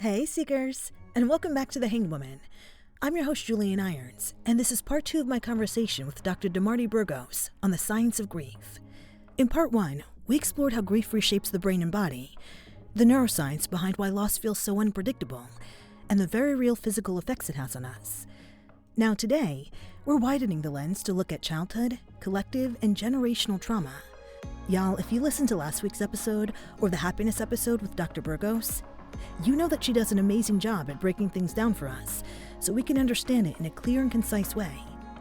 Hey, Seekers, and welcome back to The Hanged Woman. I'm your host, Julienne Irons, and this is part 2 of my conversation with Dr. Burgos on the science of grief. In part 1, we explored how grief reshapes the brain and body, the neuroscience behind why loss feels so unpredictable, and the very real physical effects it has on us. Now today, we're widening the lens to look at childhood, collective, and generational trauma. Y'all, if you listened to last week's episode or the happiness episode with Dr. Burgos, you know that she does an amazing job at breaking things down for us so we can understand it in a clear and concise way.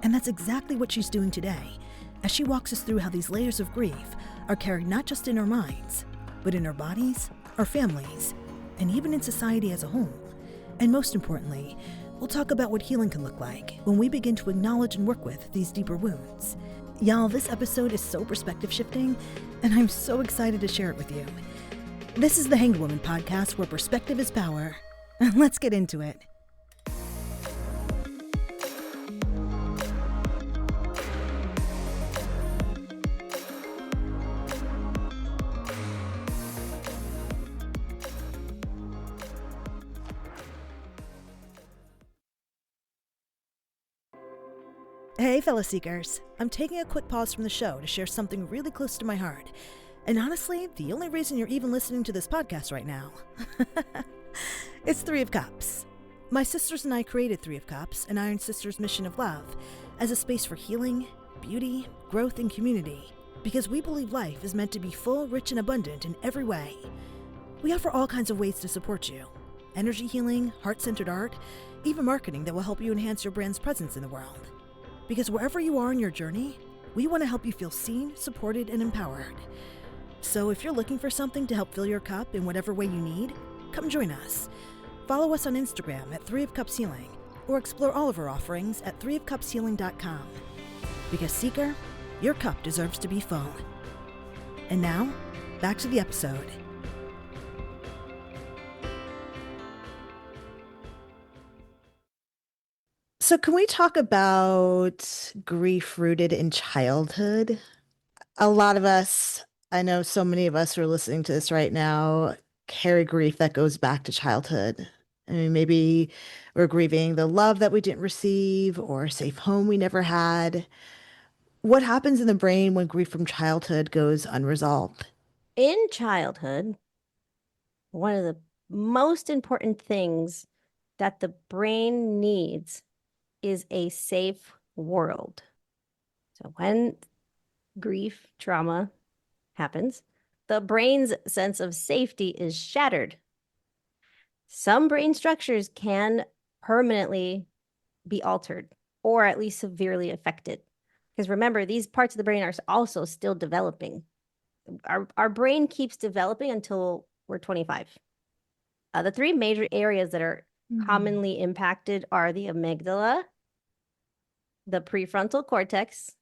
And that's exactly what she's doing today, as she walks us through how these layers of grief are carried not just in our minds, but in our bodies, our families, and even in society as a whole. And most importantly, we'll talk about what healing can look like when we begin to acknowledge and work with these deeper wounds. Y'all, this episode is so perspective shifting, and I'm so excited to share it with you. This is the Hanged Woman podcast where perspective is power. Let's get into it. Hey, fellow seekers. I'm taking a quick pause from the show to share something really close to my heart. And honestly, the only reason you're even listening to this podcast right now. It's Three of Cups. My sisters and I created Three of Cups, an Iron Sisters mission of love, as a space for healing, beauty, growth, and community, because we believe life is meant to be full, rich, and abundant in every way. We offer all kinds of ways to support you. Energy healing, heart-centered art, even marketing that will help you enhance your brand's presence in the world. Because wherever you are in your journey, we want to help you feel seen, supported, and empowered. So if you're looking for something to help fill your cup in whatever way you need, come join us. Follow us on Instagram at 3 of Cups Healing, or explore all of our offerings at 3ofcupshealing.com. Because Seeker, your cup deserves to be full. And now, back to the episode. So can we talk about grief rooted in childhood? A lot of us, I know so many of us who are listening to this right now, carry grief that goes back to childhood. I mean, maybe we're grieving the love that we didn't receive or a safe home we never had. What happens in the brain when grief from childhood goes unresolved? In childhood, one of the most important things that the brain needs is a safe world. So when grief, trauma happens, the brain's sense of safety is shattered. Some brain structures can permanently be altered or at least severely affected. Because remember, these parts of the brain are also still developing. Our brain keeps developing until we're 25. The three major areas that are commonly impacted are the amygdala, the prefrontal cortex,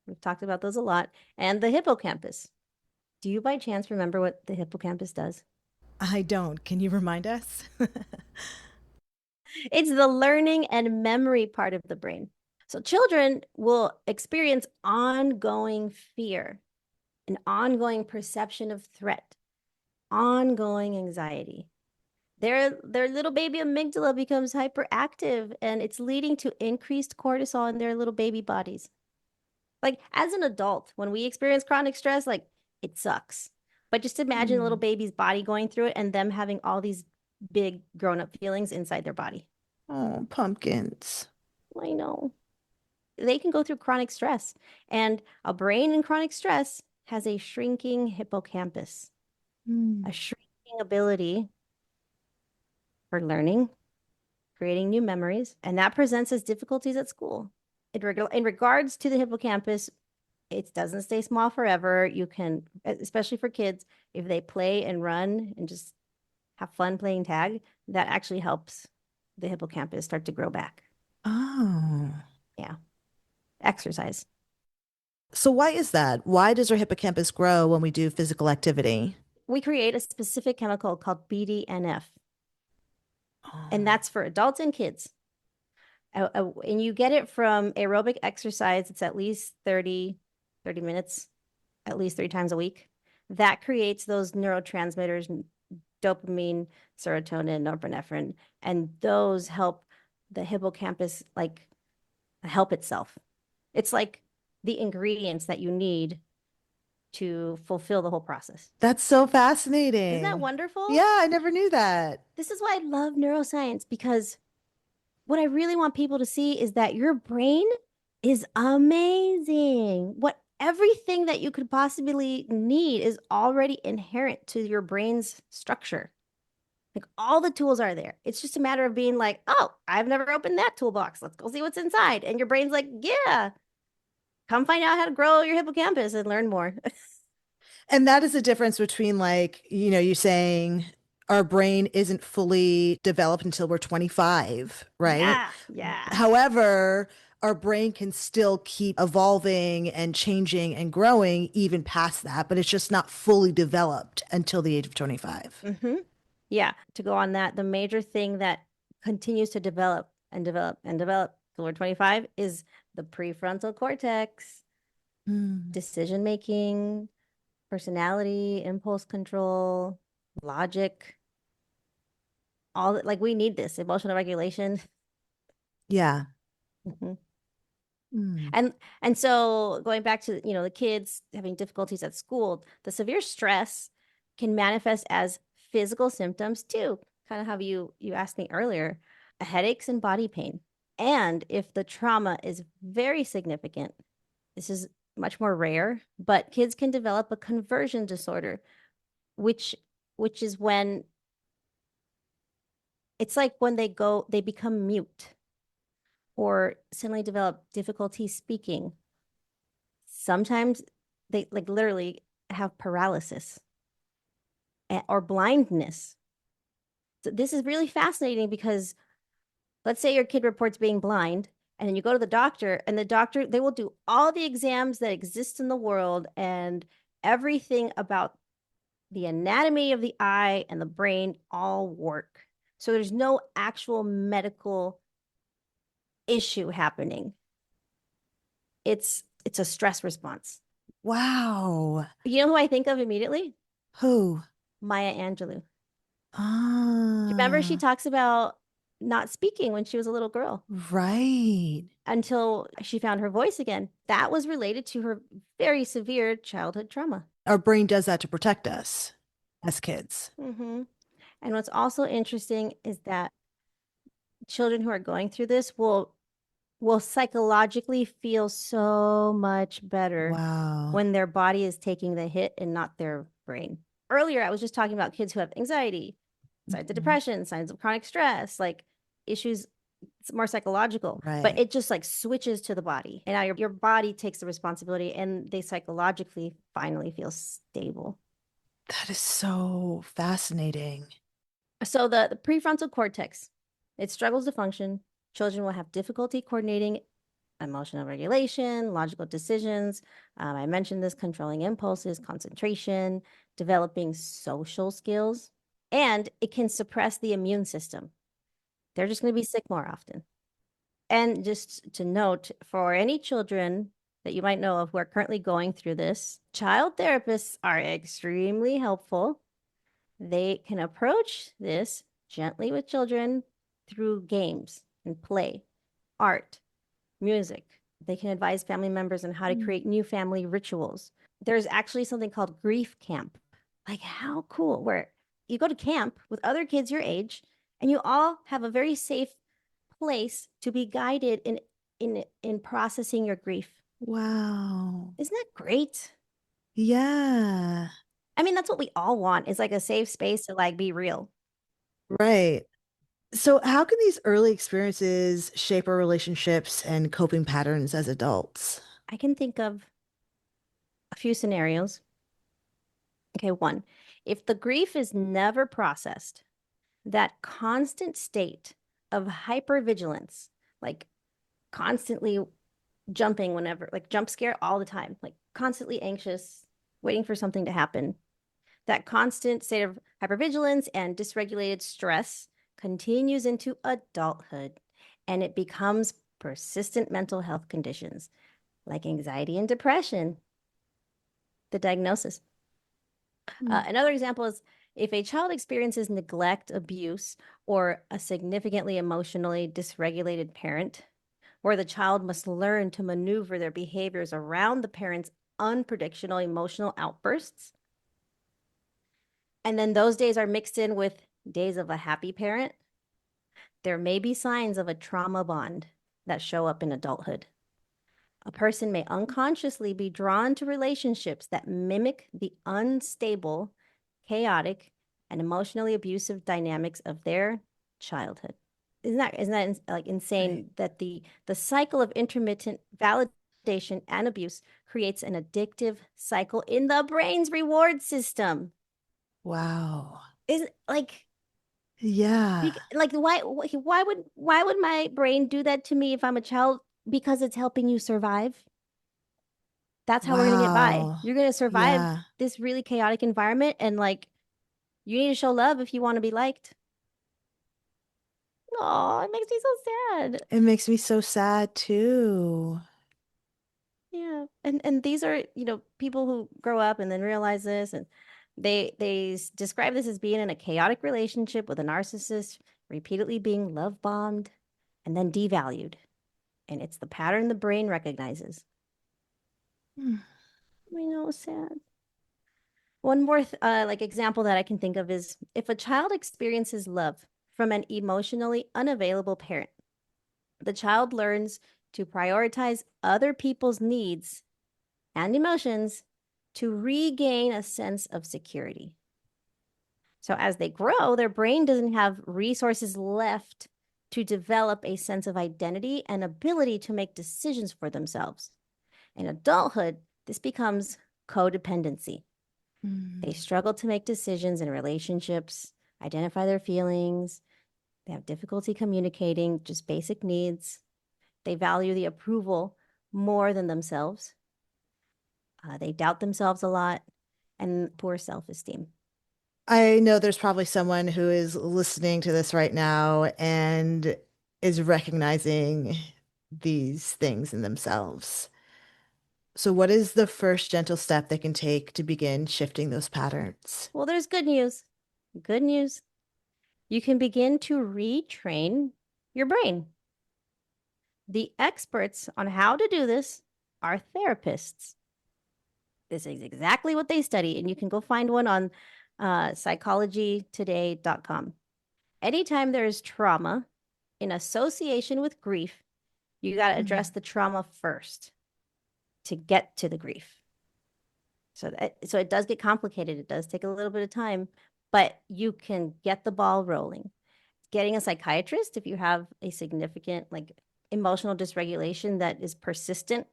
we've talked about those a lot, and the hippocampus. Do you by chance remember what the hippocampus does? I don't. Can you remind us? It's the learning and memory part of the brain. So children will experience ongoing fear, an ongoing perception of threat, ongoing anxiety. Their little baby amygdala becomes hyperactive, and it's leading to increased cortisol in their little baby bodies. Like as an adult, when we experience chronic stress, like it sucks. But just imagine a little baby's body going through it and them having all these big grown-up feelings inside their body. Oh, pumpkins. I know. They can go through chronic stress, and a brain in chronic stress has a shrinking hippocampus, a shrinking ability for learning, creating new memories, and that presents as difficulties at school. In regards to the hippocampus, it doesn't stay small forever. You can, especially for kids, if they play and run and just have fun playing tag, that actually helps the hippocampus start to grow back. Oh. Yeah. Exercise. So why is that? Why does our hippocampus grow when we do physical activity? We create a specific chemical called BDNF, Oh. and that's for adults and kids. And you get it from aerobic exercise. It's at least 30 minutes, at least 3 times a week. That creates those neurotransmitters, dopamine, serotonin, norepinephrine, and those help the hippocampus like help itself. It's like the ingredients that you need to fulfill the whole process. That's so fascinating. Isn't that wonderful? Yeah, I never knew that. This is why I love neuroscience, because what I really want people to see is that your brain is amazing. Everything that you could possibly need is already inherent to your brain's structure. Like all the tools are there. It's just a matter of being like, oh, I've never opened that toolbox. Let's go see what's inside. And your brain's like, yeah, come find out how to grow your hippocampus and learn more. And that is the difference between, like, you saying our brain isn't fully developed until we're 25, right? Yeah. However, our brain can still keep evolving and changing and growing even past that, but it's just not fully developed until the age of 25. Mm-hmm. Yeah. To go on that, the major thing that continues to develop and develop and develop till we're 25 is the prefrontal cortex, decision making, personality, impulse control, logic, all that. Like we need this emotional regulation. Yeah. Mm-hmm. And so going back to, the kids having difficulties at school, the severe stress can manifest as physical symptoms too, kind of how you asked me earlier, headaches and body pain. And if the trauma is very significant, this is much more rare, but kids can develop a conversion disorder, which is when it's like when they become mute or suddenly develop difficulty speaking. Sometimes they like literally have paralysis or blindness. So this is really fascinating because let's say your kid reports being blind and then you go to the doctor and they will do all the exams that exist in the world and everything about the anatomy of the eye and the brain all work. So there's no actual medical issue happening. It's a stress response. Wow. You know who I think of immediately? Who? Maya Angelou. Remember, she Ah, talks about not speaking when she was a little girl right. until she found her voice again. That was related to her very severe childhood trauma. Our brain does that to protect us as kids. Mm-hmm. And what's also interesting is that children who are going through this will psychologically feel so much better Wow. when their body is taking the hit and not their brain. Earlier, I was just talking about kids who have anxiety, signs of depression, signs of chronic stress, like issues. It's more psychological, but Right. it just like switches to the body. And now your body takes the responsibility and they psychologically finally feel stable. That is so fascinating. So the prefrontal cortex, it struggles to function. Children will have difficulty coordinating emotional regulation, logical decisions. I mentioned this, controlling impulses, concentration, developing social skills, and it can suppress the immune system. They're just going to be sick more often. And just to note, for any children that you might know of who are currently going through this, child therapists are extremely helpful. They can approach this gently with children through games and play, art, music. They can advise family members on how to create new family rituals. There's actually something called grief camp. Like, how cool, where you go to camp with other kids your age and you all have a very safe place to be guided in processing your grief. Wow. Isn't that great? Yeah. I mean, that's what we all want, is like a safe space to like be real. Right. So, how can these early experiences shape our relationships and coping patterns as adults? I can think of a few scenarios. Okay, one, if the grief is never processed, that constant state of hypervigilance, like constantly jumping whenever, like jump scare all the time, like constantly anxious, waiting for something to happen. That constant state of hypervigilance and dysregulated stress continues into adulthood, and it becomes persistent mental health conditions like anxiety and depression. The diagnosis. Another example is If a child experiences neglect, abuse, or a significantly emotionally dysregulated parent, where the child must learn to maneuver their behaviors around the parent's unpredictable emotional outbursts, and then those days are mixed in with days of a happy parent, there may be signs of a trauma bond that show up in adulthood. A person may unconsciously be drawn to relationships that mimic the unstable, chaotic, and emotionally abusive dynamics of their childhood. Isn't that like insane Right. that the cycle of intermittent validation and abuse creates an addictive cycle in the brain's reward system? Wow. Is like Yeah. like why would my brain do that to me if I'm a child? Because it's helping you survive. That's how we're gonna get by. Wow. You're gonna survive Yeah. this really chaotic environment, and like you need to show love if you want to be liked. Oh, it makes me so sad. It makes me so sad too. Yeah. And these are, people who grow up and then realize this, and they describe this as being in a chaotic relationship with a narcissist, repeatedly being love bombed and then devalued. And it's the pattern the brain recognizes. Hmm. I know, sad. One more like example that I can think of is if a child experiences love from an emotionally unavailable parent, the child learns to prioritize other people's needs and emotions to regain a sense of security. So as they grow, their brain doesn't have resources left to develop a sense of identity and ability to make decisions for themselves. In adulthood, this becomes codependency. They Mm. struggle to make decisions in relationships, identify their feelings. They have difficulty communicating just basic needs. They value the approval more than themselves. They doubt themselves a lot and poor self-esteem. I know there's probably someone who is listening to this right now and is recognizing these things in themselves. So, what is the first gentle step they can take to begin shifting those patterns? Well, there's good news. Good news. You can begin to retrain your brain. The experts on how to do this are therapists. This is exactly what they study, and you can go find one on psychologytoday.com. Anytime there is trauma in association with grief, you got to address Mm. the trauma first to get to the grief. So it does get complicated. It does take a little bit of time, but you can get the ball rolling. Getting a psychiatrist if you have a significant like emotional dysregulation that is persistent,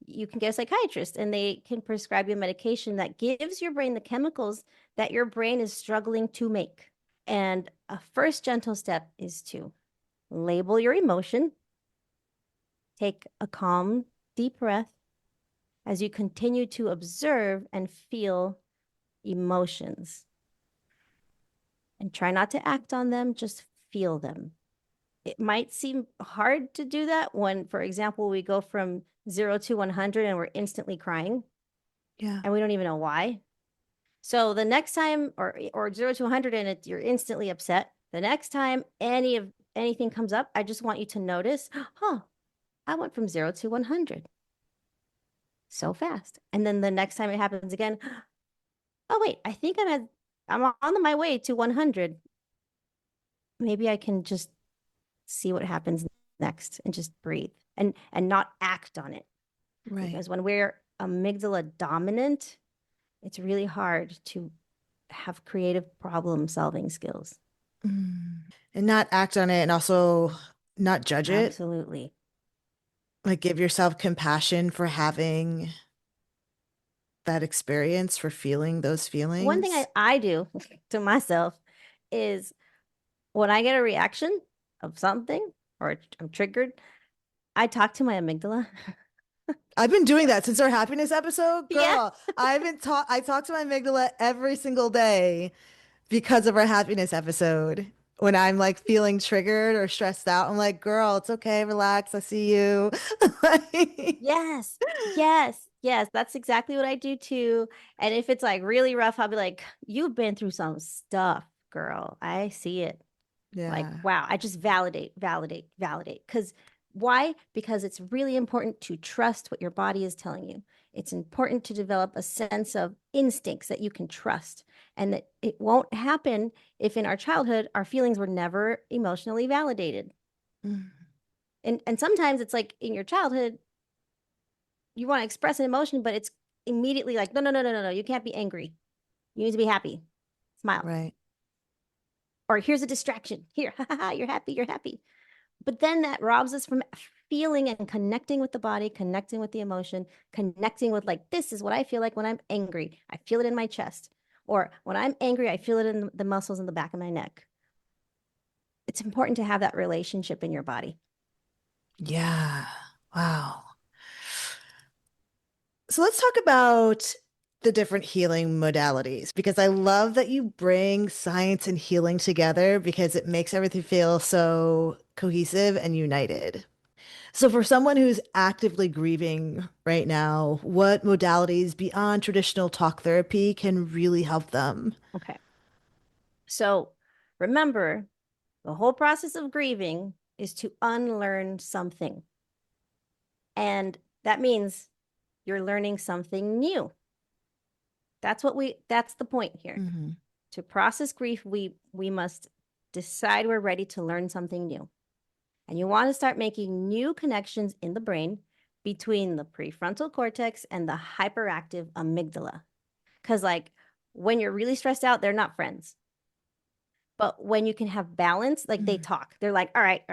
you can get a psychiatrist and they can prescribe you a medication that gives your brain the chemicals that your brain is struggling to make. And a first gentle step is to label your emotion, take a calm, deep breath as you continue to observe and feel emotions. And try not to act on them, just feel them. It might seem hard to do that when, for example, we go from 0 to 100 and we're instantly crying Yeah. and we don't even know why. So the next time, or 0 to 100 and you're instantly upset, the next time anything comes up, I just want you to notice, I went from 0 to 100 so fast. And then the next time it happens again, oh wait, I think I'm on my way to 100. Maybe I can just see what happens next and just breathe and not act on it. Right. Because when we're amygdala dominant, it's really hard to have creative problem solving skills. Mm. And not act on it and also not judge it. Absolutely. Like give yourself compassion for having that experience, for feeling those One thing feelings. I do to myself is when I get a reaction of something or I'm triggered, I talk to my amygdala. I've been doing that since our happiness episode. Yeah. Girl, I talk to my amygdala every single day because of our happiness episode. when I'm like feeling triggered or stressed out. I'm like, girl, it's okay, relax. I see you. Yes, yes, yes. That's exactly what I do too. And if it's like really rough, I'll be like, you've been through some stuff, girl. I see it. Like, Yeah. wow, I just validate, validate, validate. Because why? Because it's really important to trust what your body is telling you. It's important to develop a sense of instincts that you can trust, and that it won't happen if in our childhood our feelings were never emotionally validated. Mm. And sometimes it's like in your childhood, you want to express an emotion, but it's immediately like, no, no, no, no, no, no. You can't be angry. You need to be happy. Smile. Right. Or here's a distraction. Here, you're happy, you're happy. But then that robs us from feeling and connecting with the body, connecting with the emotion, connecting with like, this is what I feel like when I'm angry. I feel it in my chest. Or when I'm angry, I feel it in the muscles in the back of my neck. It's important to have that relationship in your body. Yeah. Wow. So let's talk about the different healing modalities because I love that you bring science and healing together because it makes everything feel so cohesive and united. So, for someone who's actively grieving right now, what modalities beyond traditional talk therapy can really help them? Okay. So remember, the whole process of grieving is to unlearn something. And that means you're learning something new. That's the point here. Mm-hmm. To process grief, we must decide we're ready to learn something new. And you want to start making new connections in the brain between the prefrontal cortex and the hyperactive amygdala. Because, like, when you're really stressed out, they're not friends. But when you can have balance, like they talk, they're like, all right,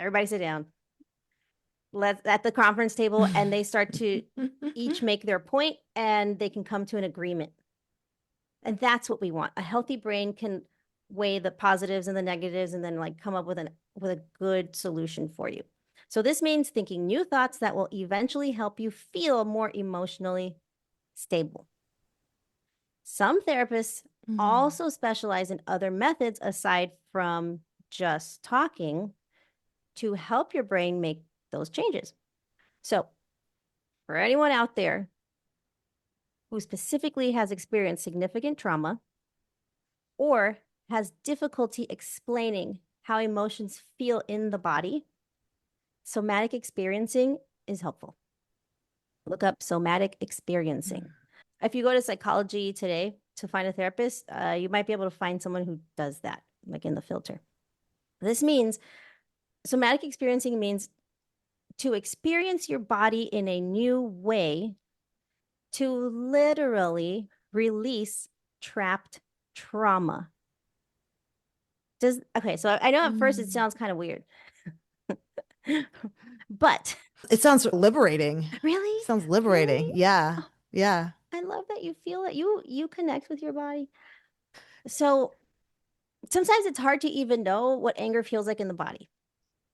everybody sit down. Let's at the conference table, and they start to each make their point and they can come to an agreement. And that's what we want. A healthy brain can weigh the positives and the negatives and then like come up with a good solution for you. So this means thinking new thoughts that will eventually help you feel more emotionally stable. Some therapists also specialize in other methods aside from just talking to help your brain make those changes. So, for anyone out there who specifically has experienced significant trauma or has difficulty explaining how emotions feel in the body, somatic experiencing is helpful. Look up somatic experiencing. If you go to psychology today to find a therapist, you might be able to find someone who does that, like in the filter. This means somatic experiencing means to experience your body in a new way, to literally release trapped trauma. Okay, so I know at first it sounds kind of weird. But It sounds liberating. really? Sounds liberating. Really? Yeah. Oh, Yeah. I love that you feel that you connect with your body. So sometimes it's hard to even know what anger feels like in the body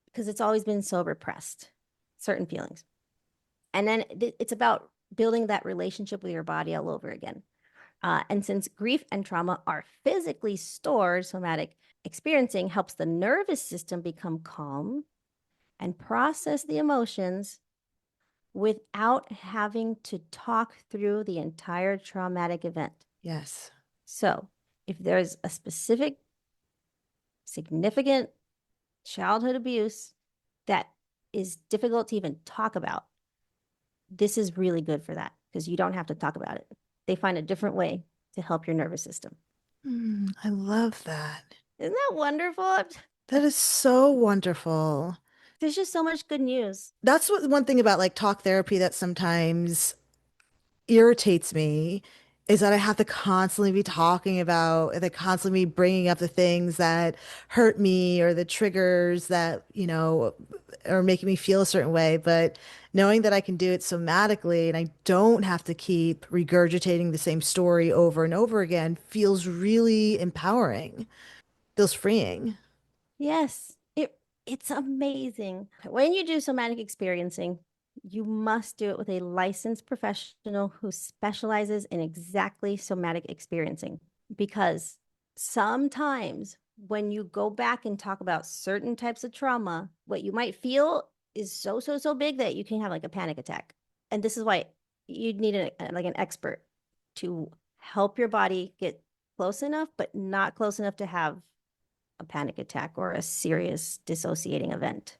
because it's always been so repressed, certain feelings. And then it's about building that relationship with your body all over again. And since grief and trauma are physically stored, somatic experiencing helps the nervous system become calm and process the emotions without having to talk through the entire traumatic event. Yes. So, if there's a specific significant childhood abuse that is difficult to even talk about, this is really good for that because you don't have to talk about it. They find a different way to help your nervous system. I love that. Isn't that wonderful? That is so wonderful. There's just so much good news. That's what one thing about like talk therapy that sometimes irritates me is that I have to constantly be talking about, they constantly be bringing up the things that hurt me or the triggers that, are making me feel a certain way. But knowing that I can do it somatically and I don't have to keep regurgitating the same story over and over again feels really empowering, feels freeing. Yes, it's amazing. When you do somatic experiencing, you must do it with a licensed professional who specializes in exactly somatic experiencing because sometimes when you go back and talk about certain types of trauma, what you might feel is so big that you can have like a panic attack. And this is why you'd need like an expert to help your body get close enough, but not close enough to have a panic attack or a serious dissociating event.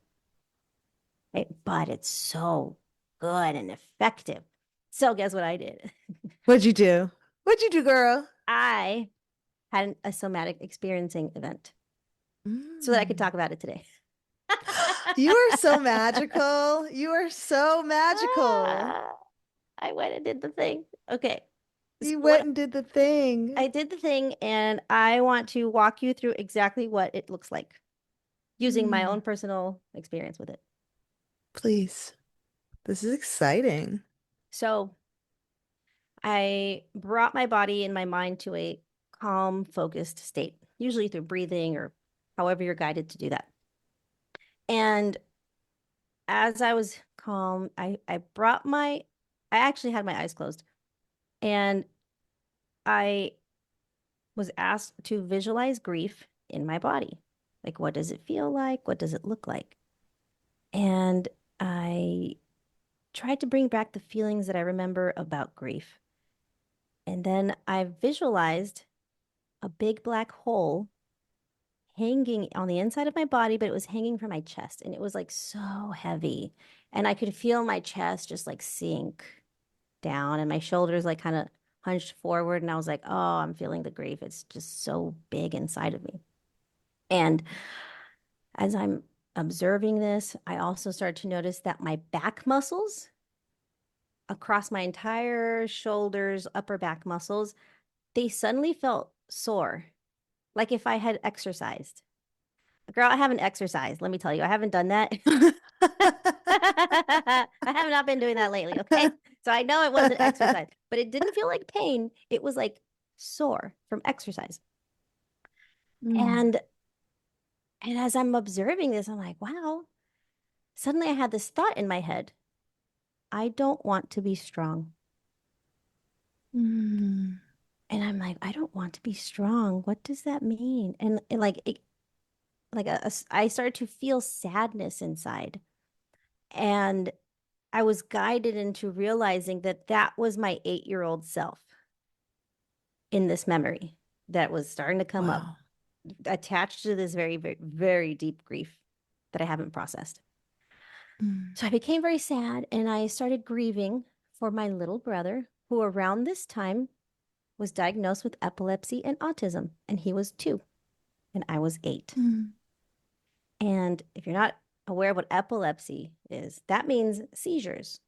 Right? But it's so good and effective. So guess what I did? What'd you do? What'd you do, girl? I had a somatic experiencing event so that I could talk about it today. You are so magical. You are so magical. I went and did the thing. Okay. You went and did the thing. I did the thing, and I want to walk you through exactly what it looks like using my own personal experience with it. Please. This is exciting. So I brought my body and my mind to a calm, focused state, usually through breathing or however you're guided to do that. And as I was calm, I actually had my eyes closed, and I was asked to visualize grief in my body. Like, what does it feel like? What does it look like? And I tried to bring back the feelings that I remember about grief. And then I visualized a big black hole hanging on the inside of my body, but it was hanging from my chest. And it was like so heavy. And I could feel my chest just like sink down and my shoulders like kind of hunched forward. And I was like, oh, I'm feeling the grief. It's just so big inside of me. And as I'm observing this, I also started to notice that my back muscles across my entire shoulders, upper back muscles, they suddenly felt sore, like if I had exercised. Girl, I haven't exercised. Let me tell you, I haven't done that. I have not been doing that lately. Okay. So I know it wasn't exercise, but it didn't feel like pain. It was like sore from exercise. And as I'm observing this, I'm like, wow, suddenly I had this thought in my head. I don't want to be strong. And I'm like, I don't want to be strong. What does that mean? And I started to feel sadness inside. And I was guided into realizing that that was my 8-year-old self in this memory that was starting to come up, attached to this very, very, very deep grief that I haven't processed. So I became very sad, and I started grieving for my little brother, who around this time was diagnosed with epilepsy and autism, and he was 2, and I was 8. And if you're not aware of what epilepsy is, that means seizures.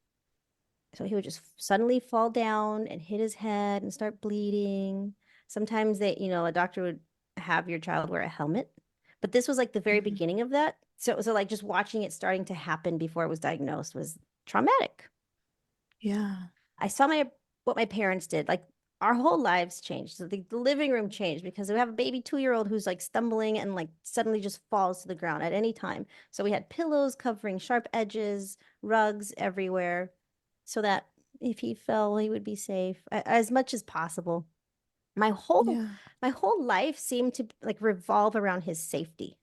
So he would just suddenly fall down and hit his head and start bleeding. Sometimes a doctor would have your child wear a helmet, but this was like the very beginning of that. So like just watching it starting to happen before it was diagnosed was traumatic. Yeah. I saw what my parents did. Like our whole lives changed. So the living room changed because we have a baby 2-year-old who's like stumbling and like suddenly just falls to the ground at any time. So we had pillows covering sharp edges, rugs everywhere, so that if he fell, he would be safe as much as possible. My whole life seemed to like revolve around his safety.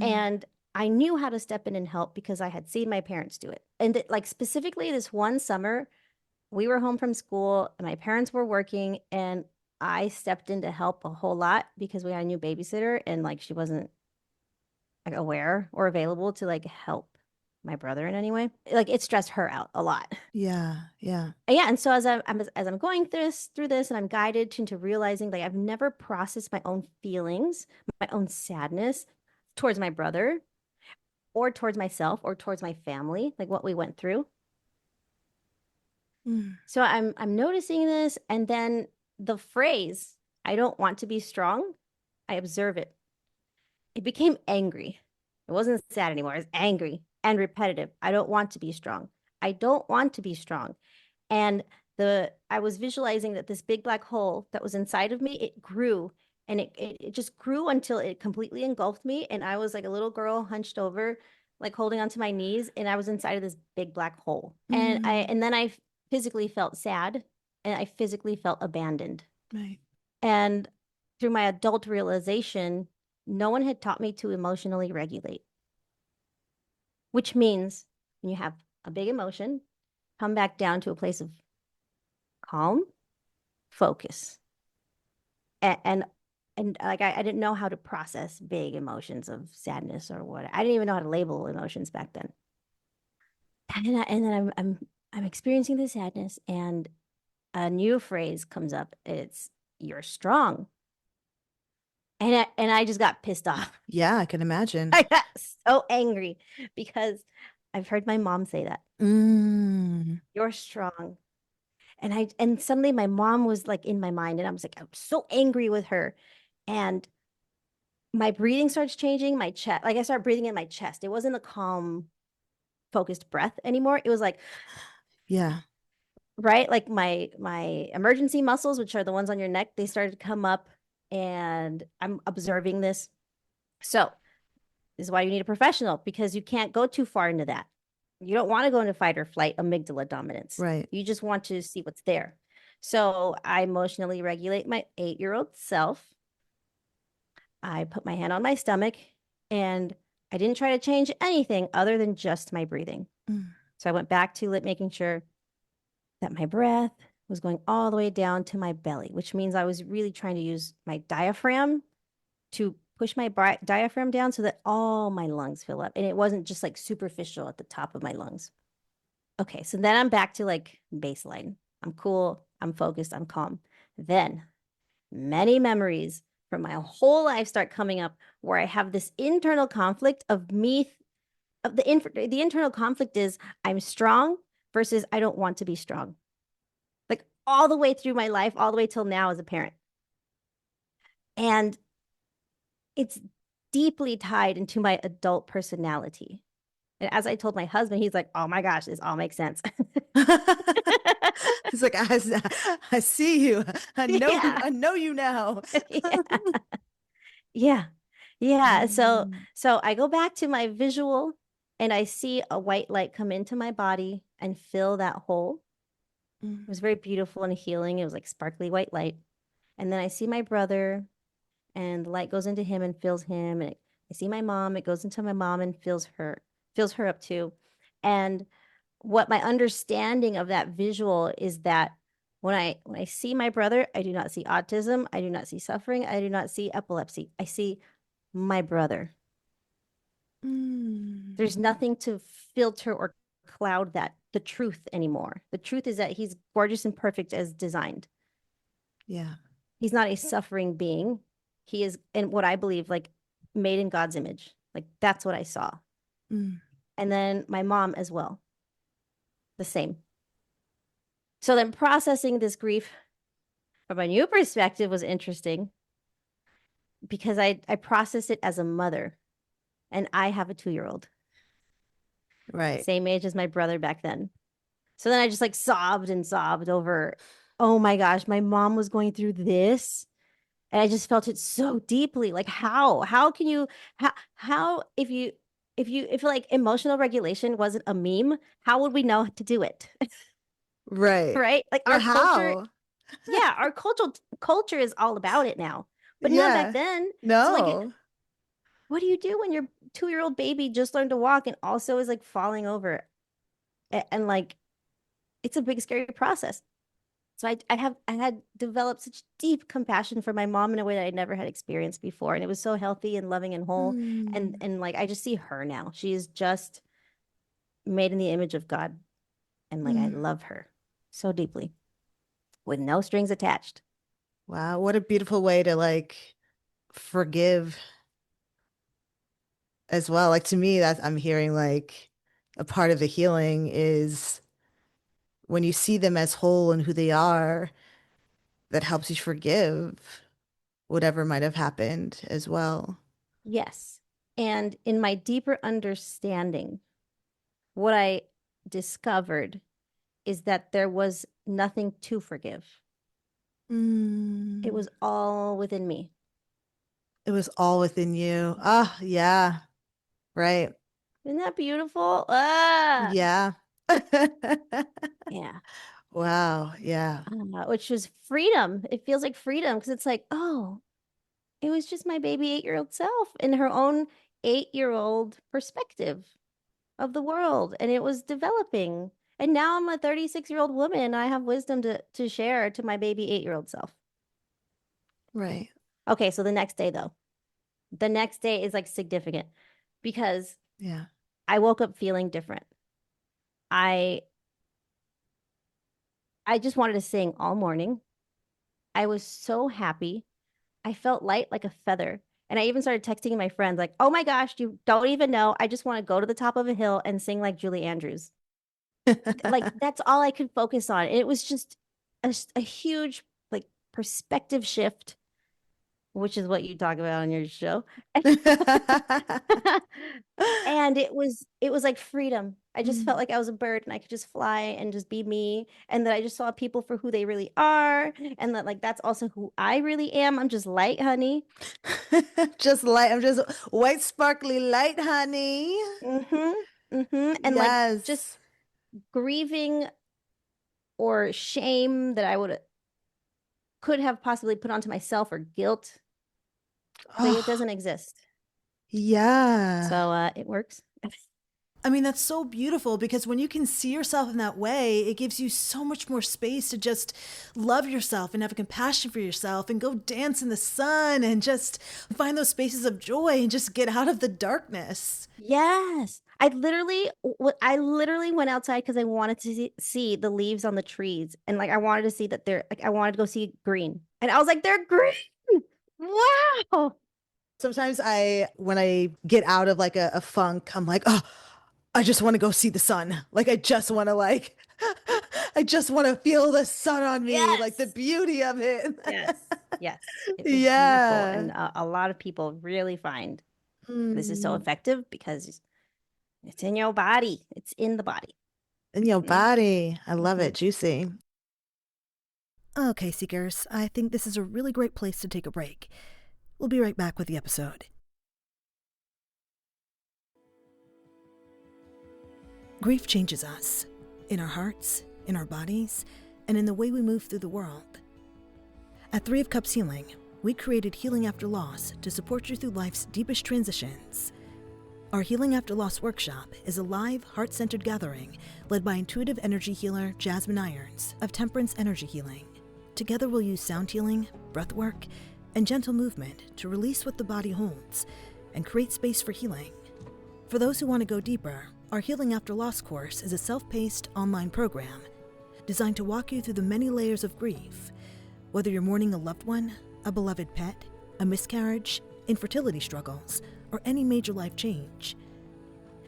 And I knew how to step in and help because I had seen my parents do it. And like specifically this one summer, we were home from school and my parents were working, and I stepped in to help a whole lot because we had a new babysitter, and like she wasn't like aware or available to like help my brother in any way. Like it stressed her out a lot. Yeah. And so as I'm going through this, and I'm guided into realizing like I've never processed my own feelings, my own sadness towards my brother, or towards myself, or towards my family, like what we went through. So I'm noticing this, and then the phrase, I don't want to be strong, I observe it. It became angry. It wasn't sad anymore. It was angry and repetitive. I don't want to be strong. I don't want to be strong. And I was visualizing that this big black hole that was inside of me, it grew, and it just grew until it completely engulfed me. And I was like a little girl hunched over, like holding onto my knees, and I was inside of this big black hole. And then I physically felt sad, and I physically felt abandoned. Right. And through my adult realization, no one had taught me to emotionally regulate, which means when you have a big emotion, come back down to a place of calm, focus. And like I didn't know how to process big emotions of sadness or what. I didn't even know how to label emotions back then. And then I'm experiencing the sadness, and a new phrase comes up. It's "you're strong," and I just got pissed off. Yeah, I can imagine. I got so angry because I've heard my mom say that. You're strong. And suddenly my mom was like in my mind, and I was like, I'm so angry with her. And my breathing starts changing, my chest, like I start breathing in my chest. It wasn't a calm, focused breath anymore. It was like, Yeah. right, like my emergency muscles, which are the ones on your neck, they started to come up, and I'm observing this. So this is why you need a professional, because you can't go too far into that. You don't want to go into fight or flight, amygdala dominance. Right. You just want to see what's there. So I emotionally regulate my 8-year-old self. I put my hand on my stomach, and I didn't try to change anything other than just my breathing. So I went back to making sure that my breath was going all the way down to my belly, which means I was really trying to use my diaphragm to push my diaphragm down so that all my lungs fill up. And it wasn't just like superficial at the top of my lungs. Okay, so then I'm back to like baseline. I'm cool, I'm focused, I'm calm. Then many memories from my whole life start coming up where I have this internal conflict of me. The internal conflict is I'm strong versus I don't want to be strong. Like all the way through my life, all the way till now as a parent. And it's deeply tied into my adult personality. And as I told my husband, he's like, oh my gosh, this all makes sense. It's like, I see you. Yeah. I know you now. Yeah. Yeah. Yeah. So Mm. so I go back to my visual, and I see a white light come into my body and fill that hole. It was very beautiful and healing. It was like sparkly white light. And then I see my brother, and the light goes into him and fills him. And I see my mom, it goes into my mom and fills her up too. And what my understanding of that visual is that when I see my brother, I do not see autism, I do not see suffering, I do not see epilepsy. I see my brother. There's nothing to filter or cloud the truth anymore. The truth is that he's gorgeous and perfect as designed. Yeah. He's not a suffering being. He is, in what I believe, like made in God's image. Like that's what I saw. And then my mom as well, the same. So then processing this grief from a new perspective was interesting because I processed it as a mother, and I have a 2-year-old, Right. same age as my brother back then. So then I just like sobbed and sobbed over, oh my gosh, my mom was going through this. And I just felt it so deeply. Like how can you, how, if like emotional regulation wasn't a meme, how would we know to do it? Right. Right? Like Or our culture, how? yeah, our culture is all about it now, but not back Yeah. then. So like, No. what do you do when your 2-year-old baby just learned to walk and also is like falling over? And like, it's a big, scary process. So I had developed such deep compassion for my mom in a way that I never had experienced before. And it was so healthy and loving and whole. And like I just see her now. She is just made in the image of God. And like I love her so deeply with no strings attached. Wow, what a beautiful way to like forgive as well. Like to me, that I'm hearing like a part of the healing is when you see them as whole and who they are, that helps you forgive whatever might have happened as well. Yes. And in my deeper understanding, what I discovered is that there was nothing to forgive. It was all within me. It was all within you. Ah, yeah. Right. Isn't that beautiful? Ah, Yeah. yeah. Wow. Yeah. Which was freedom. It feels like freedom because it's like, oh, It was just my baby 8-year-old self in her own 8-year-old perspective of the world. And it was developing. And now I'm a 36-year-old woman. And I have wisdom to share to my baby 8-year-old self. Right. Okay, so the next day though. The next day is like significant because Yeah. I woke up feeling different. I just wanted to sing all morning. I was so happy. I felt light like a feather. And I even started texting my friends like, "Oh my gosh, you don't even know. I just want to go to the top of a hill and sing like Julie Andrews." Like that's all I could focus on. And it was just a huge like perspective shift, which is what you talk about on your show. And it was like freedom. I just felt like I was a bird and I could just fly and just be me. And that I just saw people for who they really are. And that like that's also who I really am. I'm just light, honey. Just light. I'm just white, sparkly light, honey. And like just Yes. grieving or shame that I could have possibly put onto myself or guilt. Like it Oh, doesn't exist. yeah. So it works. I mean, that's so beautiful because when you can see yourself in that way, it gives you so much more space to just love yourself and have a compassion for yourself and go dance in the sun and just find those spaces of joy and just get out of the darkness. Yes. I literally went outside because I wanted to see the leaves on the trees. And like I wanted to see that they're like I wanted to go see green. And I was like, they're green. Wow. Sometimes when I get out of like a funk, I'm like, oh, I just want to go see the sun. Like, I just want to I just want to feel the sun on me, like the Yes. beauty of it. Yes. Yes. It is beautiful. Yeah. And a lot of people really find this is so Mm. effective because it's in your body. It's in the body. In your body. I love Mhm. it. Juicy. Okay, Seekers, I think this is a really great place to take a break. We'll be right back with the episode. Grief changes us, in our hearts, in our bodies, and in the way we move through the world. At 3 of Cups Healing, we created Healing After Loss to support you through life's deepest transitions. Our Healing After Loss workshop is a live, heart-centered gathering led by intuitive energy healer Julienne Irons of Temperance Energy Healing. Together we'll use sound healing, breath work, and gentle movement to release what the body holds and create space for healing. For those who want to go deeper, our Healing After Loss course is a self-paced online program designed to walk you through the many layers of grief, whether you're mourning a loved one, a beloved pet, a miscarriage, infertility struggles, or any major life change.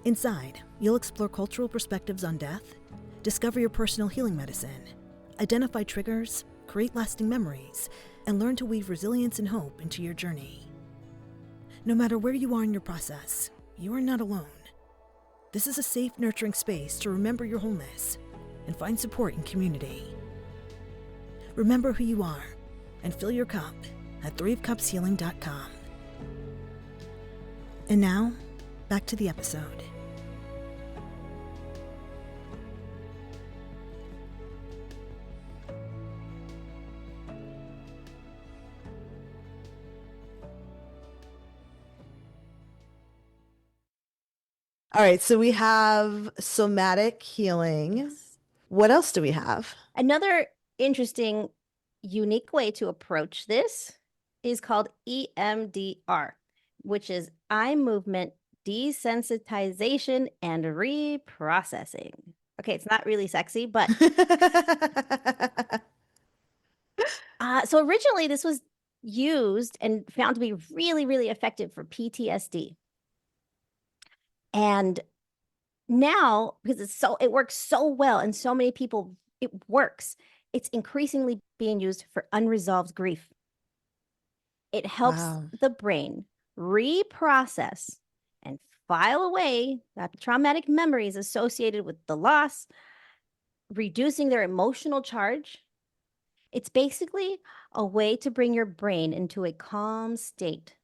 Inside, you'll explore cultural perspectives on death, discover your personal healing medicine, identify triggers, create lasting memories, and learn to weave resilience and hope into your journey. No matter where you are in your process, you are not alone. This is a safe, nurturing space to remember your wholeness and find support in community. Remember who you are and fill your cup at 3ofcupshealing.com. And now, back to the episode. All right. So we have somatic healing. Yes. What else do we have? Another interesting, unique way to approach this is called EMDR, which is eye movement desensitization and reprocessing. Okay, it's not really sexy, but so originally this was used and found to be really, really effective for PTSD. And now, because it works so well and so many people, it works, it's increasingly being used for unresolved grief. It helps the brain reprocess and file away that traumatic memories associated with the loss, reducing their emotional charge. It's basically a way to bring your brain into a calm state,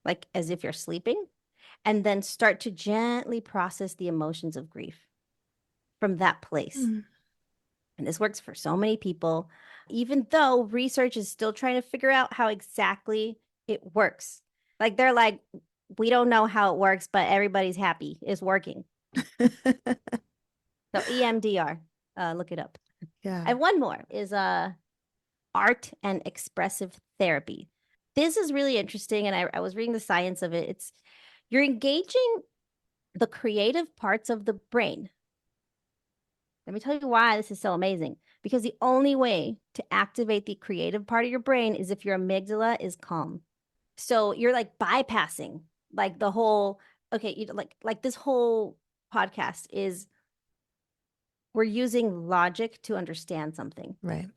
like as if you're sleeping, and then start to gently process the emotions of grief from that place. And this works for so many people, even though research is still trying to figure out how exactly It works. Like they're like, we don't know how it works, but everybody's happy. It's working. So EMDR, look it up. Yeah. And one more is art and expressive therapy. This is really interesting, and I was reading the science of it. It's you're engaging the creative parts of the brain. Let me tell you why this is so amazing. Because the only way to activate the creative part of your brain is if your amygdala is calm. So you're like bypassing like the whole, okay, like this whole podcast is we're using logic to understand something. Right.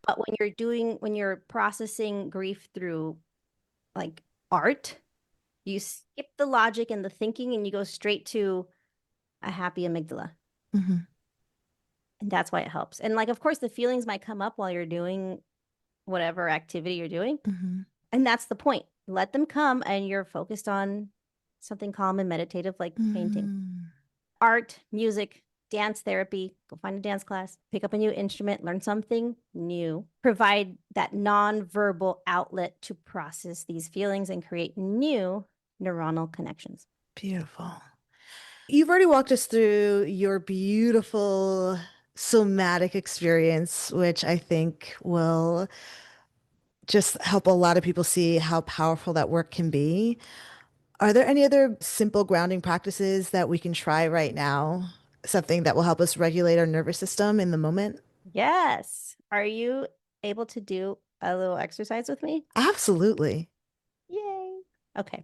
But when you're processing grief through like art, you skip the logic and the thinking and you go straight to a happy amygdala. Mm-hmm. And that's why it helps. And like, of course, the feelings might come up while you're doing whatever activity you're doing. Mm-hmm. And that's the point. Let them come and you're focused on something calm and meditative like painting. Mm-hmm. Art, music, dance therapy, go find a dance class, pick up a new instrument, learn something new, provide that nonverbal outlet to process these feelings and create new neuronal connections. Beautiful. You've already walked us through your beautiful somatic experience, which I think will just help a lot of people see how powerful that work can be. Are there any other simple grounding practices that we can try right now? Something that will help us regulate our nervous system in the moment? Yes. Are you able to do a little exercise with me? Absolutely. Yay. Okay.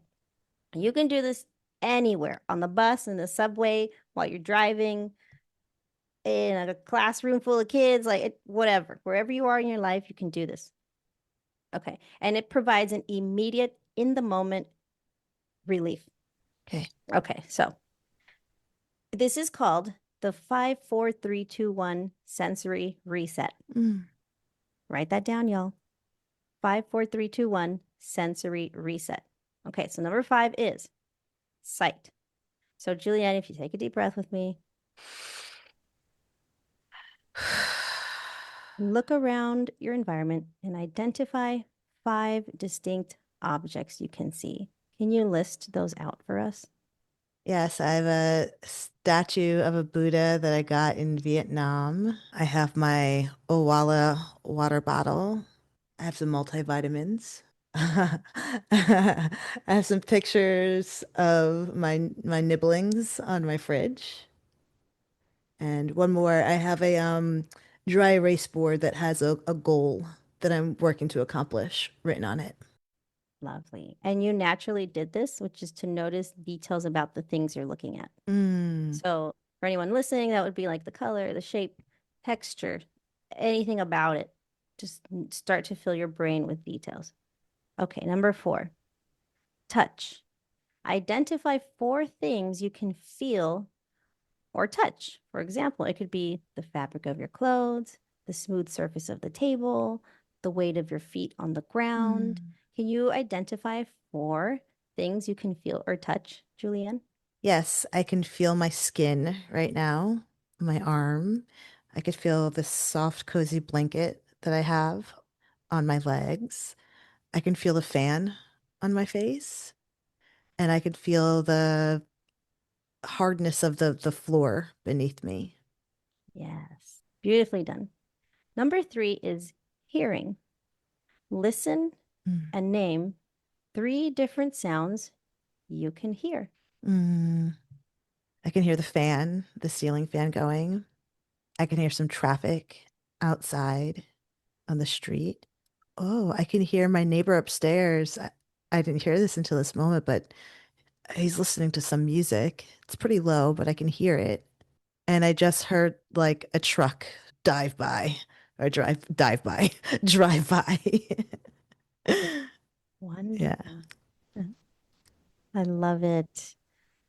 You can do this anywhere on the bus, in the subway, while you're driving, in a classroom full of kids, like whatever, wherever you are in your life, you can do this. Okay. And it provides an immediate, in the moment relief. Okay. Okay. So this is called the 5-4-3-2-1 sensory reset. Mm. Write that down, y'all. 5-4-3-2-1 sensory reset. Okay. So number 5 is sight. So Julienne, if you take a deep breath with me, look around your environment and identify 5 distinct objects you can see. Can you list those out for us? Yes, I have a statue of a Buddha that I got in Vietnam. I have my Owala water bottle. I have some multivitamins. I have some pictures of my nibblings on my fridge. And one more, I have a dry erase board that has a goal that I'm working to accomplish written on it. Lovely. And you naturally did this, which is to notice details about the things you're looking at. Mm. So for anyone listening, that would be like the color, the shape, texture, anything about it. Just start to fill your brain with details. Okay, number 4, touch. Identify 4 things you can feel or touch. For example, it could be the fabric of your clothes, the smooth surface of the table, the weight of your feet on the ground. Can you identify 4 things you can feel or touch, Julienne? Yes, I can feel my skin right now, my arm. I could feel the soft, cozy blanket that I have on my legs. I can feel the fan on my face, and I could feel the hardness of the floor beneath me. Yes, beautifully done. Number 3 is hearing. Listen Mm. and name 3 different sounds you can hear. Mm. I can hear the fan, the ceiling fan going. I can hear some traffic outside on the street. Oh, I can hear my neighbor upstairs. I didn't hear this until this moment, but he's listening to some music. It's pretty low, but I can hear it. And I just heard like a truck dive by or dive by, drive by. Yeah. Wonderful. I love it.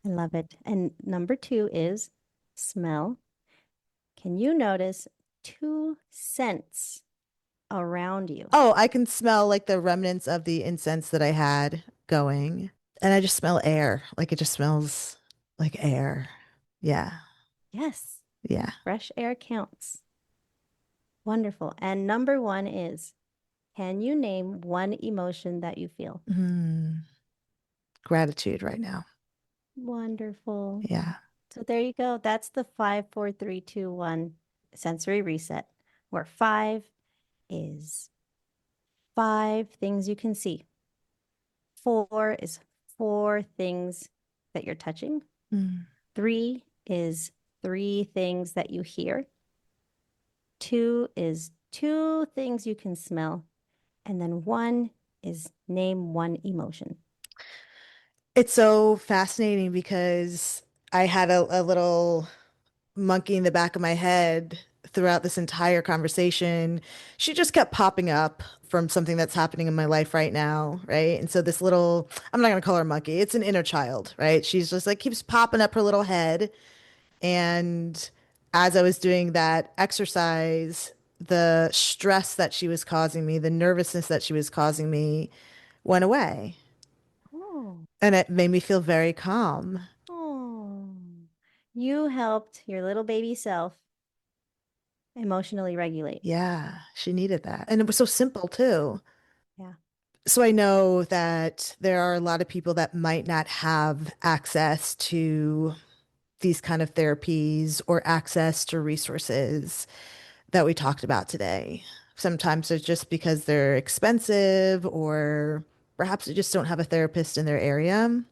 I love it. And number 2 is smell. Can you notice 2 scents around you? Oh, I can smell like the remnants of the incense that I had going. And I just smell air. Like it just smells like air. Yeah. Yes, Yeah. fresh air counts. Wonderful. And number 1 is Can you name one emotion that you feel? Gratitude right now. Wonderful. Yeah. So there you go. That's the 5, 4, 3, 2, 1 sensory reset, where 5 is 5 things you can see. 4 is 4 things that you're touching. 3 is 3 things that you hear. 2 is 2 things you can smell. And then 1 is name one emotion. It's so fascinating because I had a little monkey in the back of my head throughout this entire conversation. She just kept popping up from something that's happening in my life right now, right? And so this little, I'm not going to call her monkey, it's an inner child, right? She's just like keeps popping up her little head. And as I was doing that exercise, the stress that she was causing me, the nervousness that she was causing me went away. Oh. And it made me feel very calm. Oh. You helped your little baby self emotionally regulate. Yeah, she needed that. And it was so simple too. Yeah. So I know that there are a lot of people that might not have access to these kind of therapies or access to resources that we talked about today. Sometimes it's just because they're expensive or perhaps they just don't have a therapist in their area.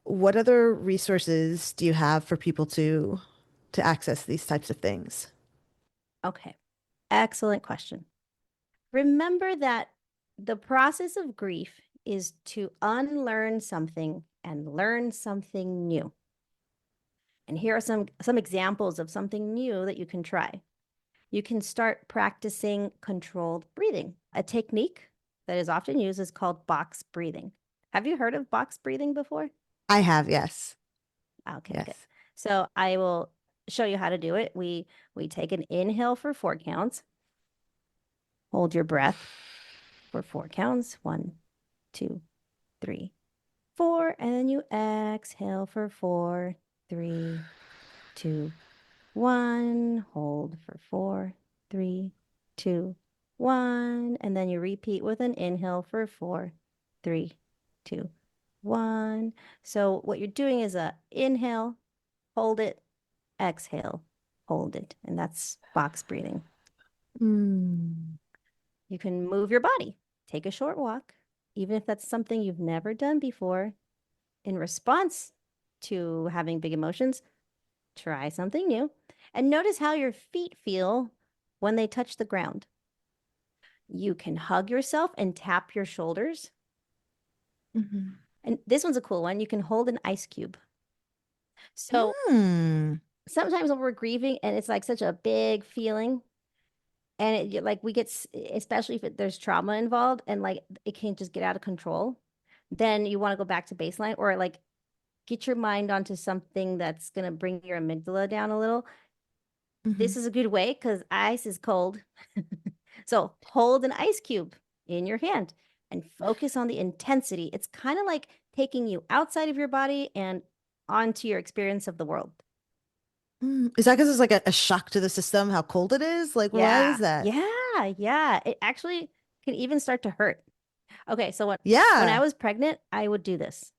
What other resources do you have for people to access these types of things? Okay. Excellent question. Remember that the process of grief is to unlearn something and learn something new. And here are some examples of something new that you can try. You can start practicing controlled breathing. A technique that is often used is called box breathing. Have you heard of box breathing before? I have, yes. Okay, Yes. good. So I will show you how to do it. We take an inhale for 4 counts. Hold your breath for 4 counts. 1, 2, 3, 4. And then you exhale for 4, 3, 2, 1. Hold for 4, 3, 2, 1. And then you repeat with an inhale for 4, 3, 2, 1. So what you're doing is a inhale, hold it, exhale, hold it. And that's box breathing. Mm. You can move your body, take a short walk, even if that's something you've never done before. In response to having big emotions, try something new and notice how your feet feel when they touch the ground. You can hug yourself and tap your shoulders. Mhm. And this one's a cool one. You can hold an ice cube. So Mm. sometimes when we're grieving and it's like such a big feeling, and like we get, especially if there's trauma involved and like it can just get out of control, then you want to go back to baseline or like get your mind onto something that's going to bring your amygdala down a little. This is a good way because ice is cold. So hold an ice cube in your hand and focus on the intensity. It's kind of like taking you outside of your body and onto your experience of the world. Is that because it's like a shock to the system, how cold it is? Like, why is Yeah. that? Yeah. It actually can even start to hurt. Okay, so when I Yeah. was pregnant, I would do this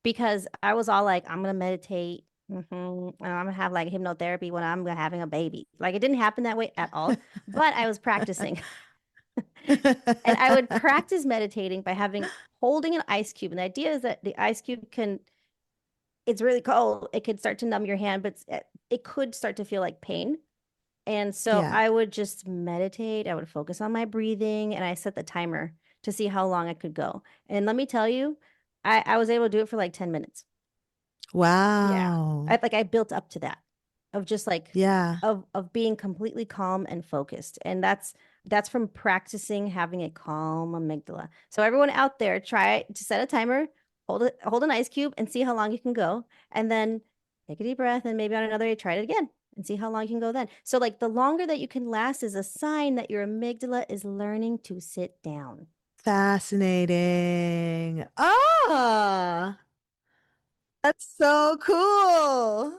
because I was all like, I'm gonna meditate, and I'm gonna have like hypnotherapy when I'm having a baby. Like it didn't happen that way at all, but I was practicing. And I would practice meditating by holding an ice cube. And the idea is that the ice cube it's really cold. It could start to numb your hand, but it could start to feel like pain. And so Yeah. I would just meditate. I would focus on my breathing and I set the timer to see how long I could go. And let me tell you, I was able to do it for like 10 minutes. Yeah. Wow. I built up to that of just like Yeah. of being completely calm and focused. And that's from practicing having a calm amygdala. So everyone out there, try to set a timer, hold an ice cube and see how long you can go. And then take a deep breath and maybe on another day try it again and see how long you can go then. So like the longer that you can last is a sign that your amygdala is learning to sit down. Fascinating. Ah, that's so cool.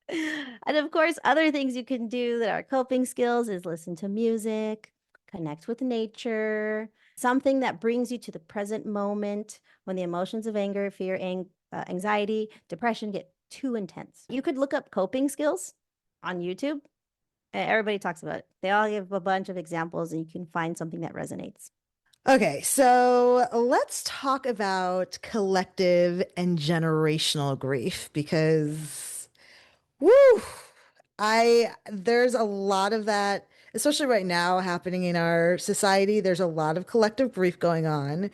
And of course, other things you can do that are coping skills is listen to music, Connect with nature, something that brings you to the present moment when the emotions of anger, fear, anxiety, depression get too intense. You could look up coping skills on YouTube. Everybody talks about it. They all give a bunch of examples and you can find something that resonates. Okay, so let's talk about collective and generational grief because, woo, there's a lot of that, especially right now happening in our society. There's a lot of collective grief going on,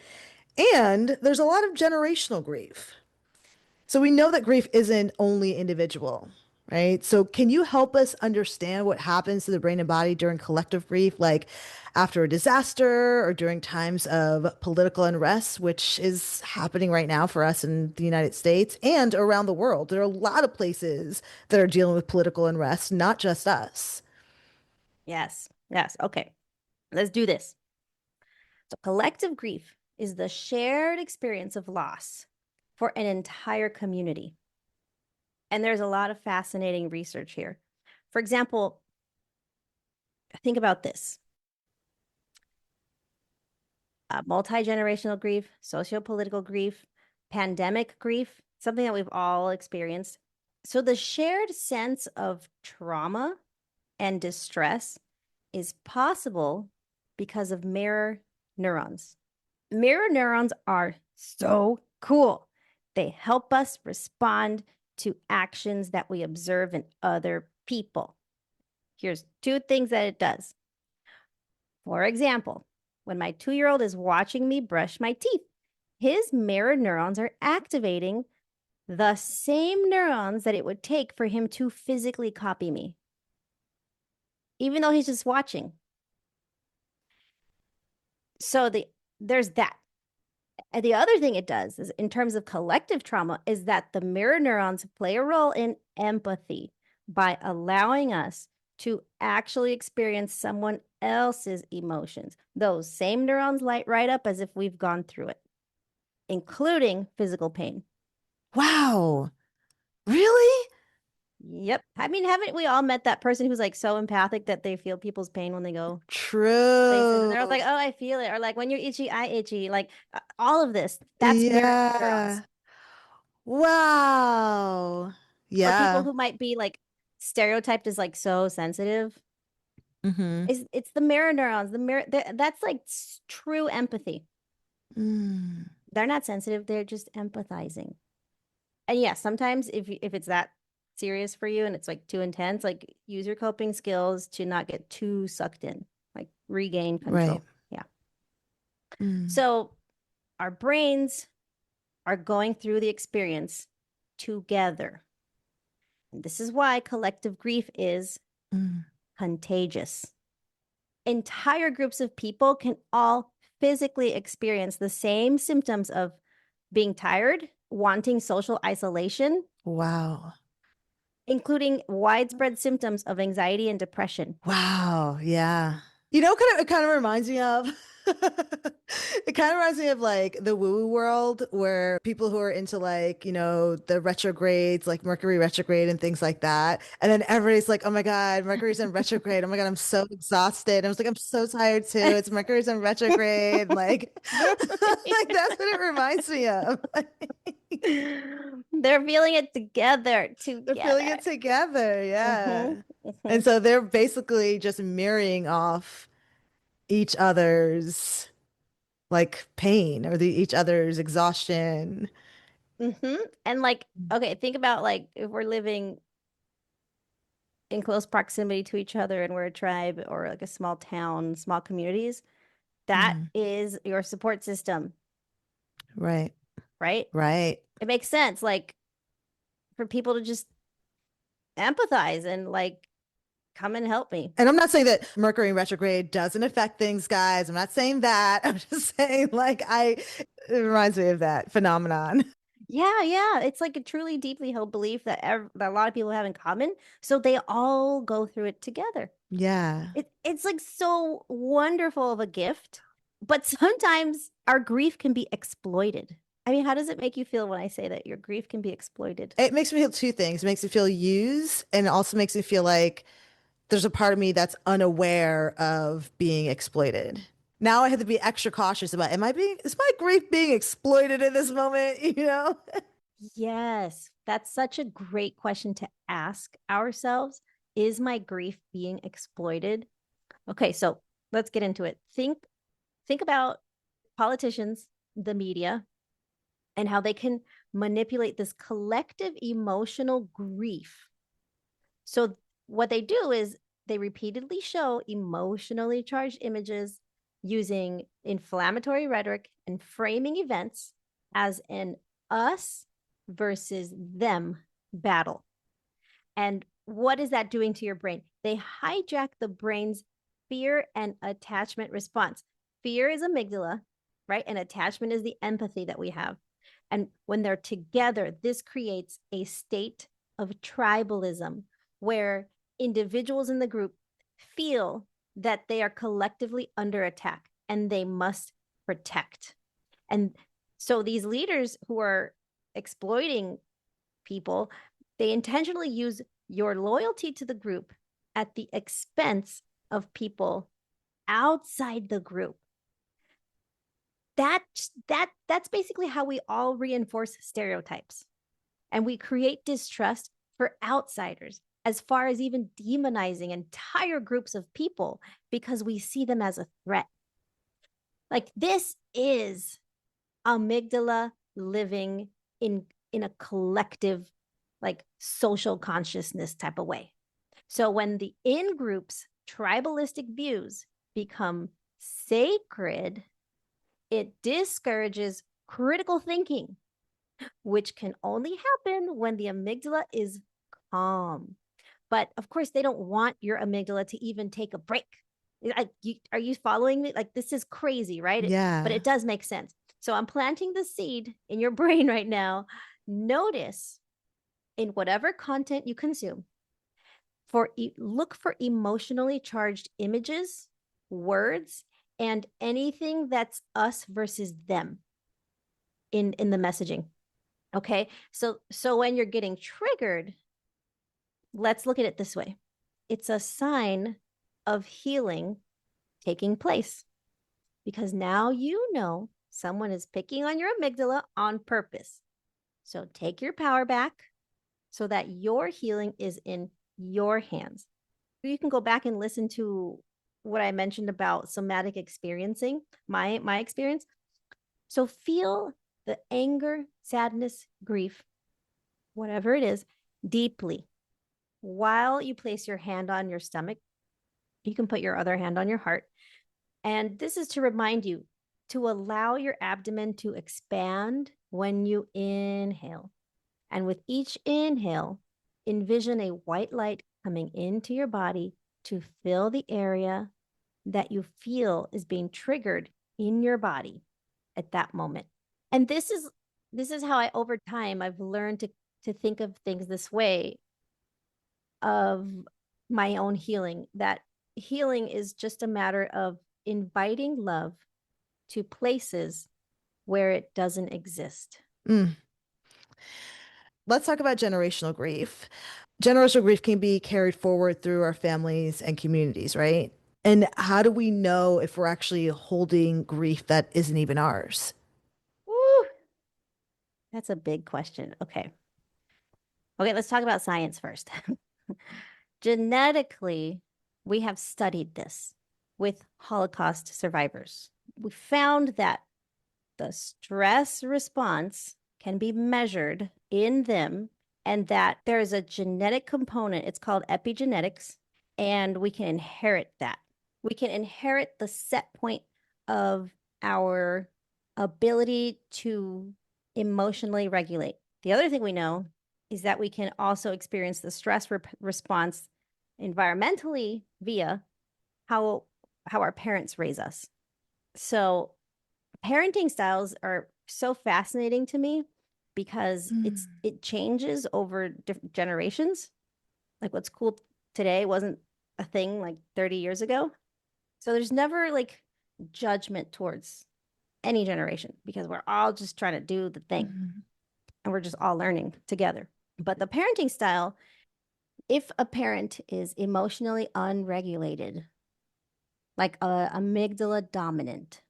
and there's a lot of generational grief. So we know that grief isn't only individual, right? So can you help us understand what happens to the brain and body during collective grief, like after a disaster or during times of political unrest, which is happening right now for us in the United States and around the world? There are a lot of places that are dealing with political unrest, not just us. Yes. Yes. Okay. Let's do this. So collective grief is the shared experience of loss for an entire community. And there's a lot of fascinating research here. For example, think about this. Multi-generational grief, socio-political grief, pandemic grief, something that we've all experienced. So the shared sense of trauma and distress is possible because of mirror neurons. Mirror neurons are so cool. They help us respond to actions that we observe in other people. Here's two things that it does. For example, when my 2-year-old is watching me brush my teeth, his mirror neurons are activating the same neurons that it would take for him to physically copy me, even though he's just watching. So there's that. And the other thing it does is in terms of collective trauma is that the mirror neurons play a role in empathy by allowing us to actually experience someone else's emotions. Those same neurons light right up as if we've gone through it, including physical pain. Wow. Really? Yep. I mean, haven't we all met that person who's like so empathic that they feel people's pain when they go places and True. they're like, oh, I feel it. Or like when you're itchy, I itchy. Like all of this, that's mirror neurons. Yeah. Wow. Or people Yeah. who might be like stereotyped as like so sensitive. Mm-hmm. It's the mirror neurons. That's like true empathy. Mm. They're not sensitive. They're just empathizing. And yeah, sometimes if it's that serious for you and it's like too intense, like use your coping skills to not get too sucked in, like regain control. Right. Yeah. Mm. So our brains are going through the experience together. And this is why collective grief is contagious. Entire groups of people can all physically experience the same symptoms of being tired, wanting social isolation. Wow. Including widespread symptoms of anxiety and depression. Wow. Yeah. It kind of reminds me of it kind of reminds me of like the woo-woo world where people who are into like, the retrogrades, like Mercury retrograde and things like that. And then everybody's like, oh my God, Mercury's in retrograde. Oh my God, I'm so exhausted. I was like, I'm so tired too. It's Mercury's in retrograde. Like, like that's what it reminds me of. They're feeling it together. They're feeling it together. Yeah. Mm-hmm. And so they're basically just mirroring off each other's like pain or each other's exhaustion. Mm-hmm. And like, okay, think about like if we're living in close proximity to each other and we're a tribe or like a small town, small communities, that is your support system. Right. Right? Right. It makes sense, like, for people to just empathize and like come and help me. And I'm not saying that Mercury in retrograde doesn't affect things, guys. I'm not saying that. I'm just saying it reminds me of that phenomenon. Yeah. It's like a truly deeply held belief that that a lot of people have in common. So they all go through it together. Yeah. It's like so wonderful of a gift. But sometimes our grief can be exploited. I mean, how does it make you feel when I say that your grief can be exploited? It makes me feel two things. It makes me feel used and it also makes me feel like there's a part of me that's unaware of being exploited. Now I have to be extra cautious about, is my grief being exploited in this moment? You know? Yes, that's such a great question to ask ourselves. Is my grief being exploited? Okay, so let's get into it. Think about politicians, the media, and how they can manipulate this collective emotional grief. So what they do is they repeatedly show emotionally charged images using inflammatory rhetoric and framing events as an us versus them battle. And what is that doing to your brain? They hijack the brain's fear and attachment response. Fear is amygdala, right? And attachment is the empathy that we have. And when they're together, this creates a state of tribalism where individuals in the group feel that they are collectively under attack and they must protect. And so these leaders who are exploiting people, they intentionally use your loyalty to the group at the expense of people outside the group. That's basically how we all reinforce stereotypes. And we create distrust for outsiders, as far as even demonizing entire groups of people because we see them as a threat. Like, this is amygdala living in a collective, like, social consciousness type of way. So when the in-group's tribalistic views become sacred, it discourages critical thinking, which can only happen when the amygdala is calm. But of course, they don't want your amygdala to even take a break. Are you following me? Like, this is crazy, right? Yeah. But it does make sense. So I'm planting the seed in your brain right now. Notice in whatever content you consume, look for emotionally charged images, words, and anything that's us versus them in the messaging. Okay. So when you're getting triggered, let's look at it this way. It's a sign of healing taking place, because now you know someone is picking on your amygdala on purpose. So take your power back so that your healing is in your hands. You can go back and listen to what I mentioned about somatic experiencing, my experience. So feel the anger, sadness, grief, whatever it is, deeply. While you place your hand on your stomach, you can put your other hand on your heart. And this is to remind you to allow your abdomen to expand when you inhale. And with each inhale, envision a white light coming into your body to fill the area that you feel is being triggered in your body at that moment. And this is how over time I've learned to think of things this way, of my own healing, that healing is just a matter of inviting love to places where it doesn't exist. Let's talk about generational grief. Generational grief can be carried forward through our families and communities, right? And how do we know if we're actually holding grief that isn't even ours? Woo! That's a big question. Okay, let's talk about science first. Genetically, we have studied this with Holocaust survivors. We found that the stress response can be measured in them, and that there is a genetic component. It's called epigenetics, and we can inherit that. We can inherit the set point of our ability to emotionally regulate. The other thing we know is that we can also experience the stress response environmentally via how our parents raise us. So parenting styles are so fascinating to me because it changes over different generations. Like, what's cool today wasn't a thing like 30 years ago. So there's never like judgment towards any generation, because we're all just trying to do the thing and we're just all learning together. But the parenting style If a parent is emotionally unregulated, like a amygdala dominant,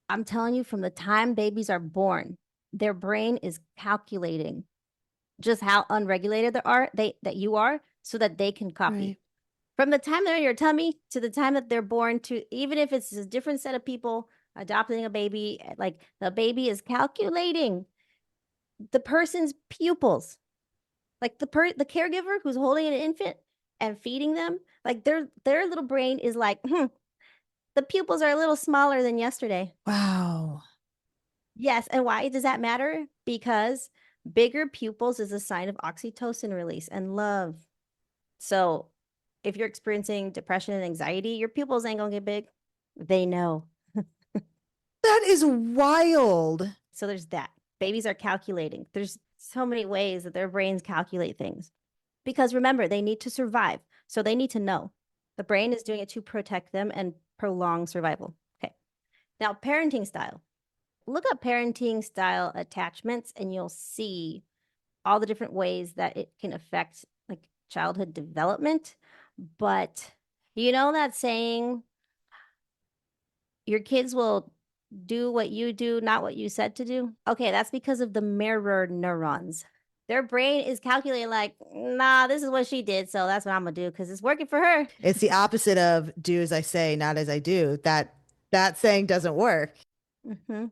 I'm telling you, from the time babies are born, their brain is calculating just how unregulated that you are, so that they can copy. Right. From the time they're in your tummy to the time that they're born, to even if it's a different set of people adopting a baby, like the baby is calculating the person's pupils. Like the caregiver who's holding an infant and feeding them, like their little brain is like, the pupils are a little smaller than yesterday. Wow. Yes. And why does that matter? Because bigger pupils is a sign of oxytocin release and love. So if you're experiencing depression and anxiety, your pupils ain't gonna get big. They know. That is wild. So there's that. Babies are calculating. There's so many ways that their brains calculate things. Because remember, they need to survive. So they need to know. The brain is doing it to protect them and prolong survival. Okay. Now, parenting style. Look up parenting style attachments and you'll see all the different ways that it can affect like childhood development. But you know that saying, your kids will do what you do, not what you said to do? Okay, that's because of the mirror neurons. Their brain is calculating like, nah, this is what she did, so that's what I'm gonna do because it's working for her. It's the opposite of do as I say, not as I do. That saying doesn't work. Mm-hmm.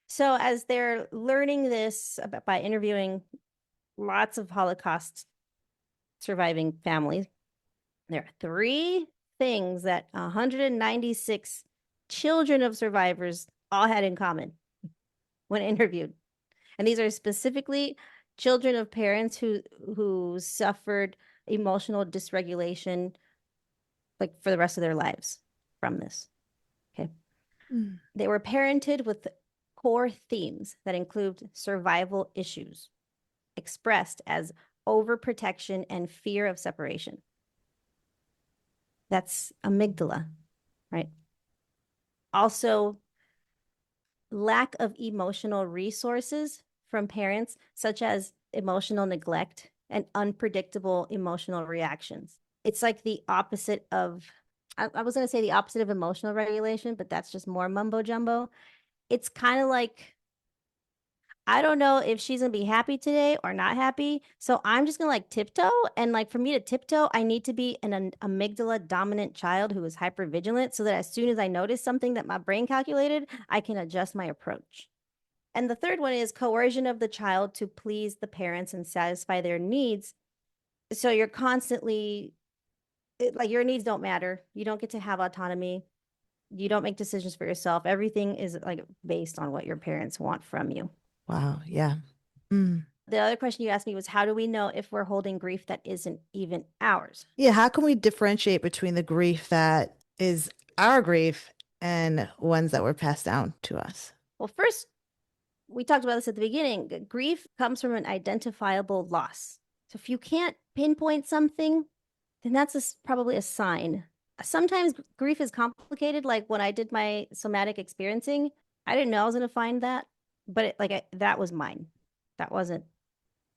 So as they're learning this by interviewing lots of Holocaust surviving families, there are 3 things that 196 children of survivors all had in common when interviewed. And these are specifically children of parents who suffered emotional dysregulation like for the rest of their lives from this. Okay. Mm. They were parented with core themes that include survival issues expressed as overprotection and fear of separation. That's amygdala, right? Also, lack of emotional resources from parents, such as emotional neglect and unpredictable emotional reactions. It's like the opposite of, I was going to say the opposite of emotional regulation, but that's just more mumbo jumbo. It's kind of like, I don't know if she's going to be happy today or not happy. So I'm just going to like tiptoe. And like for me to tiptoe, I need to be an amygdala dominant child who is hypervigilant so that as soon as I notice something that my brain calculated, I can adjust my approach. And the third one is coercion of the child to please the parents and satisfy their needs. So you're constantly, like your needs don't matter. You don't get to have autonomy. You don't make decisions for yourself. Everything is like based on what your parents want from you. Wow. Yeah. Mm. The other question you asked me was, how do we know if we're holding grief that isn't even ours? Yeah. How can we differentiate between the grief that is our grief and ones that were passed down to us? Well, first, we talked about this at the beginning. Grief comes from an identifiable loss. So if you can't pinpoint something, then that's probably a sign. Sometimes grief is complicated. Like when I did my somatic experiencing, I didn't know I was going to find that, but that was mine. That wasn't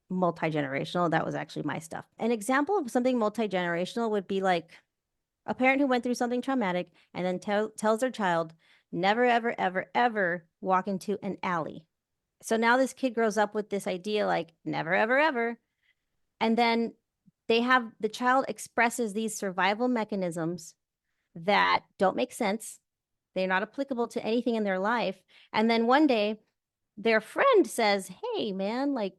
multi-generational. That was actually my stuff. An example of something multi-generational would be like a parent who went through something traumatic and then tells their child, never, ever, ever, ever walk into an alley. So now this kid grows up with this idea like never, ever, ever. And then the child expresses these survival mechanisms that don't make sense. They're not applicable to anything in their life. And then one day their friend says, hey man, like,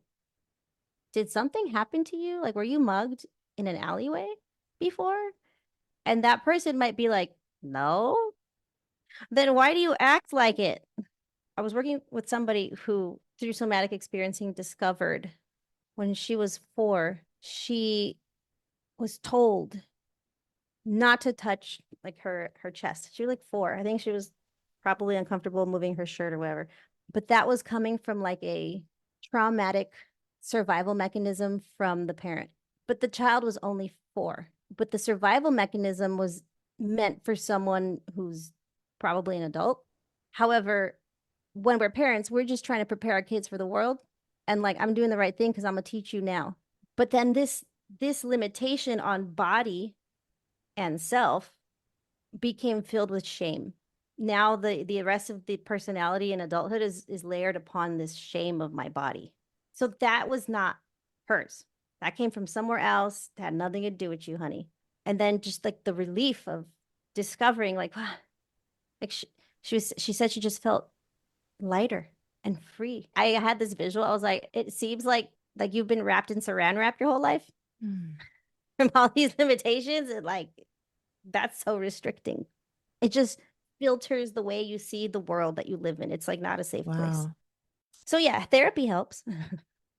did something happen to you? Like, were you mugged in an alleyway before? And that person might be like, no. Then why do you act like it? I was working with somebody who, through somatic experiencing, discovered when she was 4, she was told not to touch like her chest. She was like 4. I think she was probably uncomfortable moving her shirt or whatever. But that was coming from like a traumatic survival mechanism from the parent. But the child was only 4. But the survival mechanism was meant for someone who's probably an adult. However, when we're parents, we're just trying to prepare our kids for the world. And like, I'm doing the right thing because I'm going to teach you now. But then this this limitation on body and self became filled with shame. Now the rest of the personality in adulthood is layered upon this shame of my body. So that was not hers. That came from somewhere else. That had nothing to do with you, honey. And then just like the relief of discovering, like, wow, like she said she just felt lighter and free. I had this visual. I was like, it seems like you've been wrapped in saran wrap your whole life from all these limitations, and like that's so restricting. It just filters the way you see the world that you live in. It's like not a safe place. So yeah, therapy helps.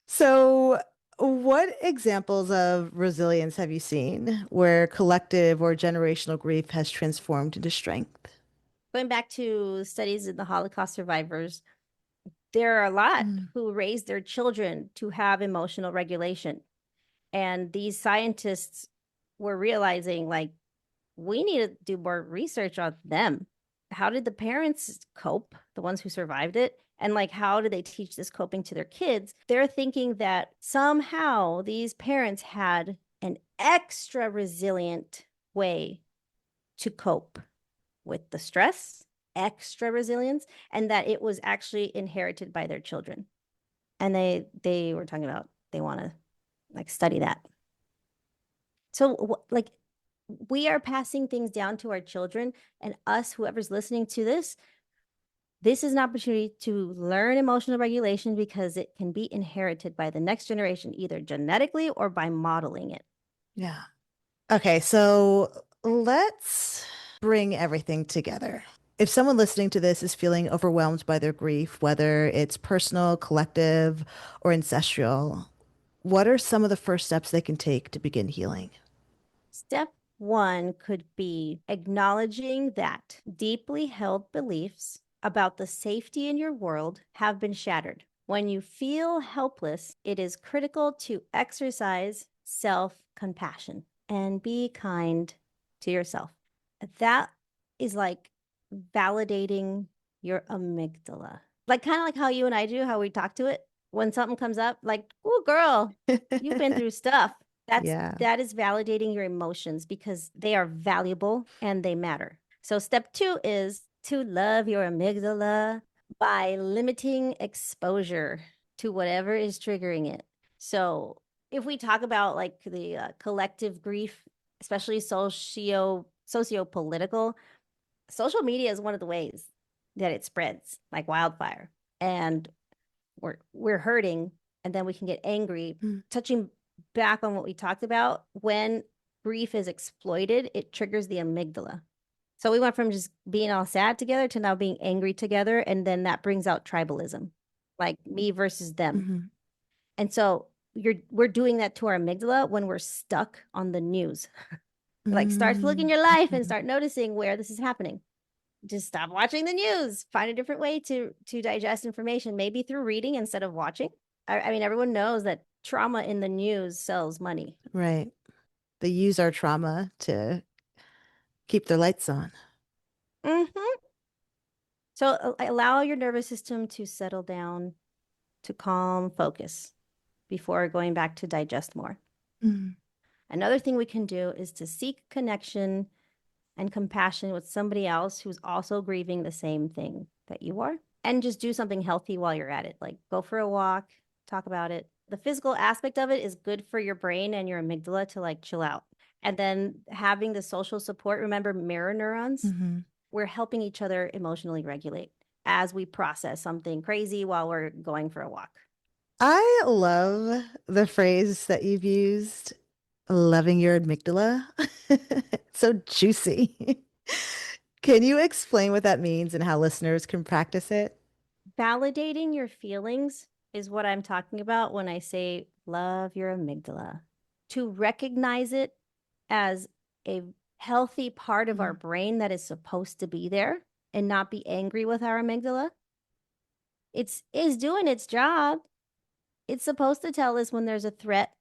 So, what examples of resilience have you seen where collective or generational grief has transformed into strength? Going back to studies in the Holocaust survivors, there are a lot who raised their children to have emotional regulation. And these scientists were realizing, like, we need to do more research on them. How did the parents cope, the ones who survived it? And like, how do they teach this coping to their kids? They're thinking that somehow these parents had an extra resilient way to cope with the stress, extra resilience, and that it was actually inherited by their children. And they were talking about they want to like study that. So like we are passing things down to our children, and us, whoever's listening to this is an opportunity to learn emotional regulation because it can be inherited by the next generation, either genetically or by modeling it. Yeah. Okay, so let's bring everything together. If someone listening to this is feeling overwhelmed by their grief, whether it's personal, collective, or ancestral, what are some of the first steps they can take to begin healing? Step one could be acknowledging that deeply held beliefs about the safety in your world have been shattered. When you feel helpless, it is critical to exercise self-compassion and be kind to yourself. That is like validating your amygdala. Like kind of like how you and I do, how we talk to it. When something comes up, like, oh, girl, you've been through stuff. That is validating your emotions because they are valuable and they matter. So step two is to love your amygdala by limiting exposure to whatever is triggering it. So if we talk about like the collective grief, especially socio-political, social media is one of the ways that it spreads like wildfire. And we're hurting, and then we can get angry. Touching back on what we talked about, when grief is exploited, it triggers the amygdala. So we went from just being all sad together to now being angry together, and then that brings out tribalism, like me versus them. And so we're doing that to our amygdala when we're stuck on the news. Like start to look in your life and start noticing where this is happening. Just stop watching the news. Find a different way to digest information, maybe through reading instead of watching. I mean, everyone knows that trauma in the news sells money. Right. They use our trauma to keep their lights on. So allow your nervous system to settle down, to calm, focus before going back to digest more. Another thing we can do is to seek connection and compassion with somebody else who's also grieving the same thing that you are, and just do something healthy while you're at it. Like go for a walk, talk about it. The physical aspect of it is good for your brain and your amygdala to like chill out. And then having the social support, remember mirror neurons? We're helping each other emotionally regulate as we process something crazy while we're going for a walk. I love the phrase that you've used, loving your amygdala. So juicy. Can you explain what that means and how listeners can practice it? Validating your feelings is what I'm talking about when I say love your amygdala. To recognize it as a healthy part of our brain that is supposed to be there and not be angry with our amygdala. It's doing its job. It's supposed to tell us when there's a threat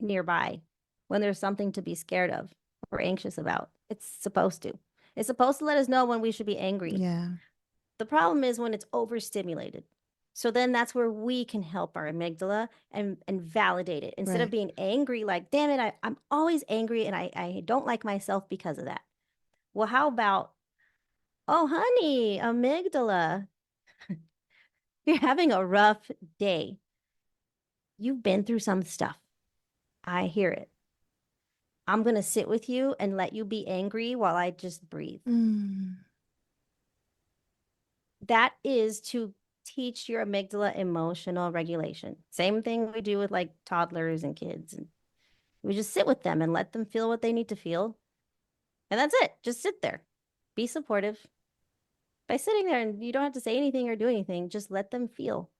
nearby, when there's something to be scared of or anxious about. It's supposed to. It's supposed to let us know when we should be angry. Yeah. The problem is when it's overstimulated. So then that's where we can help our amygdala and validate it. Instead of Right. being angry, like, damn it, I'm always angry and I don't like myself because of that. Well, how about, oh, honey, amygdala, you're having a rough day. You've been through some stuff. I hear it. I'm going to sit with you and let you be angry while I just breathe. Mm. That is to teach your amygdala emotional regulation. Same thing we do with like toddlers and kids. And we just sit with them and let them feel what they need to feel. And that's it. Just sit there. Be supportive. By sitting there, and you don't have to say anything or do anything, just let them feel.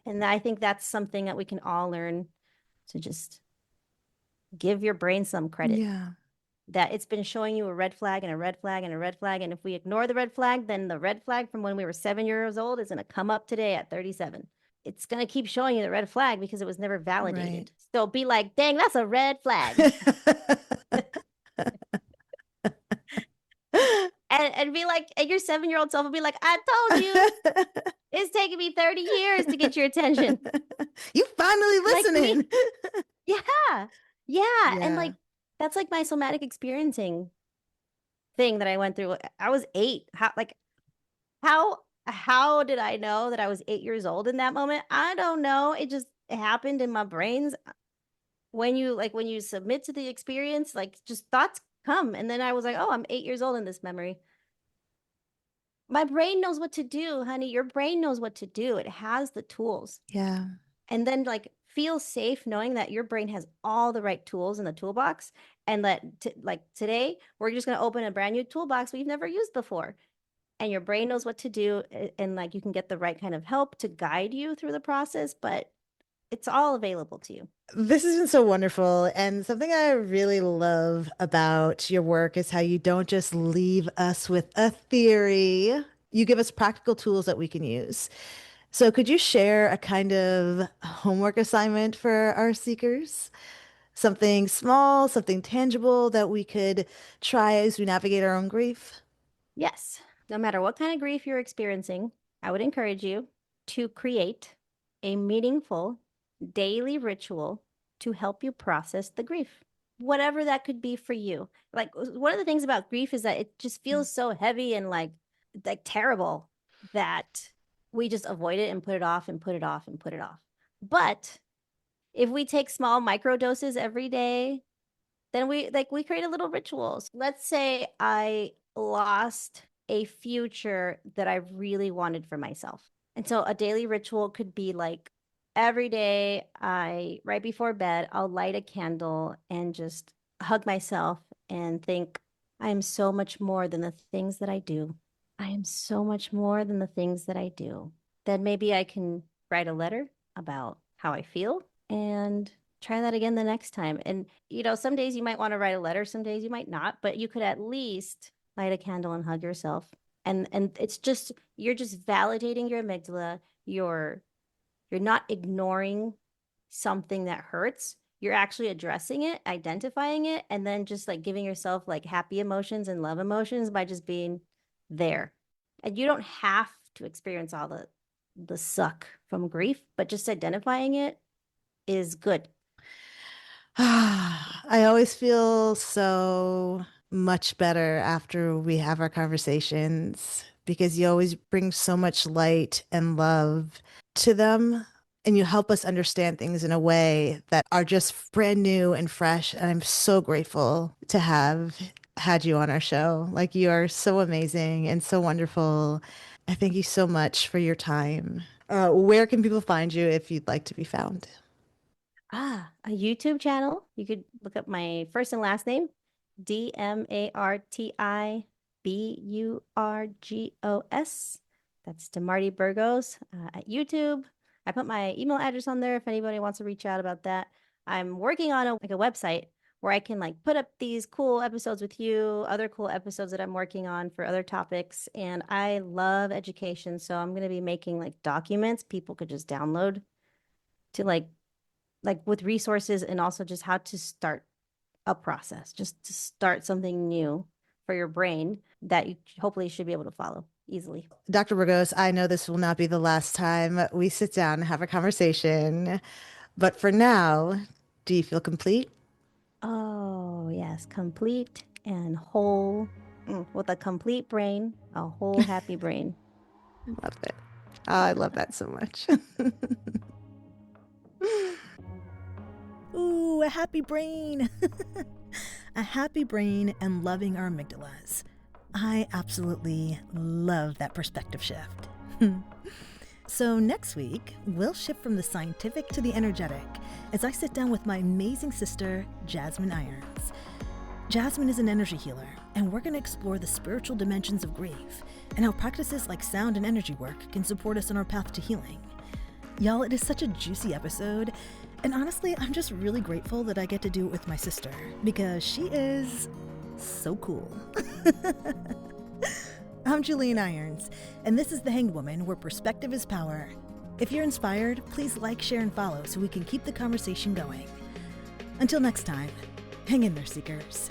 And I think that's something that we can all learn to just give your brain some credit. Yeah. That it's been showing you a red flag and a red flag and a red flag. And if we ignore the red flag, then the red flag from when we were 7 years old is going to come up today at 37. It's going to keep showing you the red flag because it was never validated. Right. So be like, dang, that's a red flag. and be like, and your 7-year-old self will be like, I told you, it's taken me 30 years to get your attention. You finally Like me. listening. Yeah. And like, that's like my somatic experiencing thing that I went through. I was 8. How did I know that I was 8 years old in that moment? I don't know. It just happened in my brains. When you submit to the experience, like just thoughts come. And then I was like, oh, I'm 8 years old in this memory. My brain knows what to do, honey. Your brain knows what to do. It has the tools. Yeah. And then like feel safe knowing that your brain has all the right tools in the toolbox, and that like today we're just going to open a brand new toolbox we've never used before, and your brain knows what to do, and like you can get the right kind of help to guide you through the process, but it's all available to you. This has been so wonderful. And something I really love about your work is how you don't just leave us with a theory. You give us practical tools that we can use. So could you share a kind of homework assignment for our seekers? Something small, something tangible that we could try as we navigate our own grief? Yes, no matter what kind of grief you're experiencing, I would encourage you to create a meaningful daily ritual to help you process the grief, whatever that could be for you. Like one of the things about grief is that it just feels so heavy and like terrible that we just avoid it and put it off and put it off and put it off. But if we take small micro doses every day, then we create a little rituals. Let's say I lost a future that I really wanted for myself. And so a daily ritual could be like every day right before bed, I'll light a candle and just hug myself and think, I am so much more than the things that I do. I am so much more than the things that I do. Then maybe I can write a letter about how I feel and try that again the next time. And, some days you might want to write a letter, some days you might not, but you could at least light a candle and hug yourself. And it's just, you're just validating your amygdala. You're not ignoring something that hurts. You're actually addressing it, identifying it, and then just like giving yourself like happy emotions and love emotions by just being there. And you don't have to experience all the suck from grief, but just identifying it is good. I always feel so much better after we have our conversations because you always bring so much light and love to them, and you help us understand things in a way that are just brand new and fresh. And I'm so grateful to have had you on our show. Like, you are so amazing and so wonderful. I thank you so much for your time. Where can people find you if you'd like to be found? A YouTube channel. You could look up my first and last name, DmartiBurgos. That's DeMarty Burgos at YouTube. I put my email address on there if anybody wants to reach out about that. I'm working on a website where I can like put up these cool episodes with you, other cool episodes that I'm working on for other topics. And I love education. So I'm going to be making like documents people could just download to like with resources, and also just how to start a process, just to start something new for your brain that you hopefully should be able to follow. easily. Dr. Burgos, I know this will not be the last time we sit down and have a conversation, but for now, do you feel complete? Oh, yes, complete and whole. With a complete brain, a whole happy brain. Love it. Oh, I love that so much. Ooh, a happy brain. A happy brain and loving our amygdalas. I absolutely love that perspective shift. So next week, we'll shift from the scientific to the energetic as I sit down with my amazing sister, Julienne Irons. Jasmine is an energy healer, and we're going to explore the spiritual dimensions of grief and how practices like sound and energy work can support us on our path to healing. Y'all, it is such a juicy episode, and honestly, I'm just really grateful that I get to do it with my sister because she is so cool. I'm Julienne Irons, and this is The Hanged Woman, where perspective is power. If you're inspired, please like, share, and follow so we can keep the conversation going. Until next time, hang in there, seekers.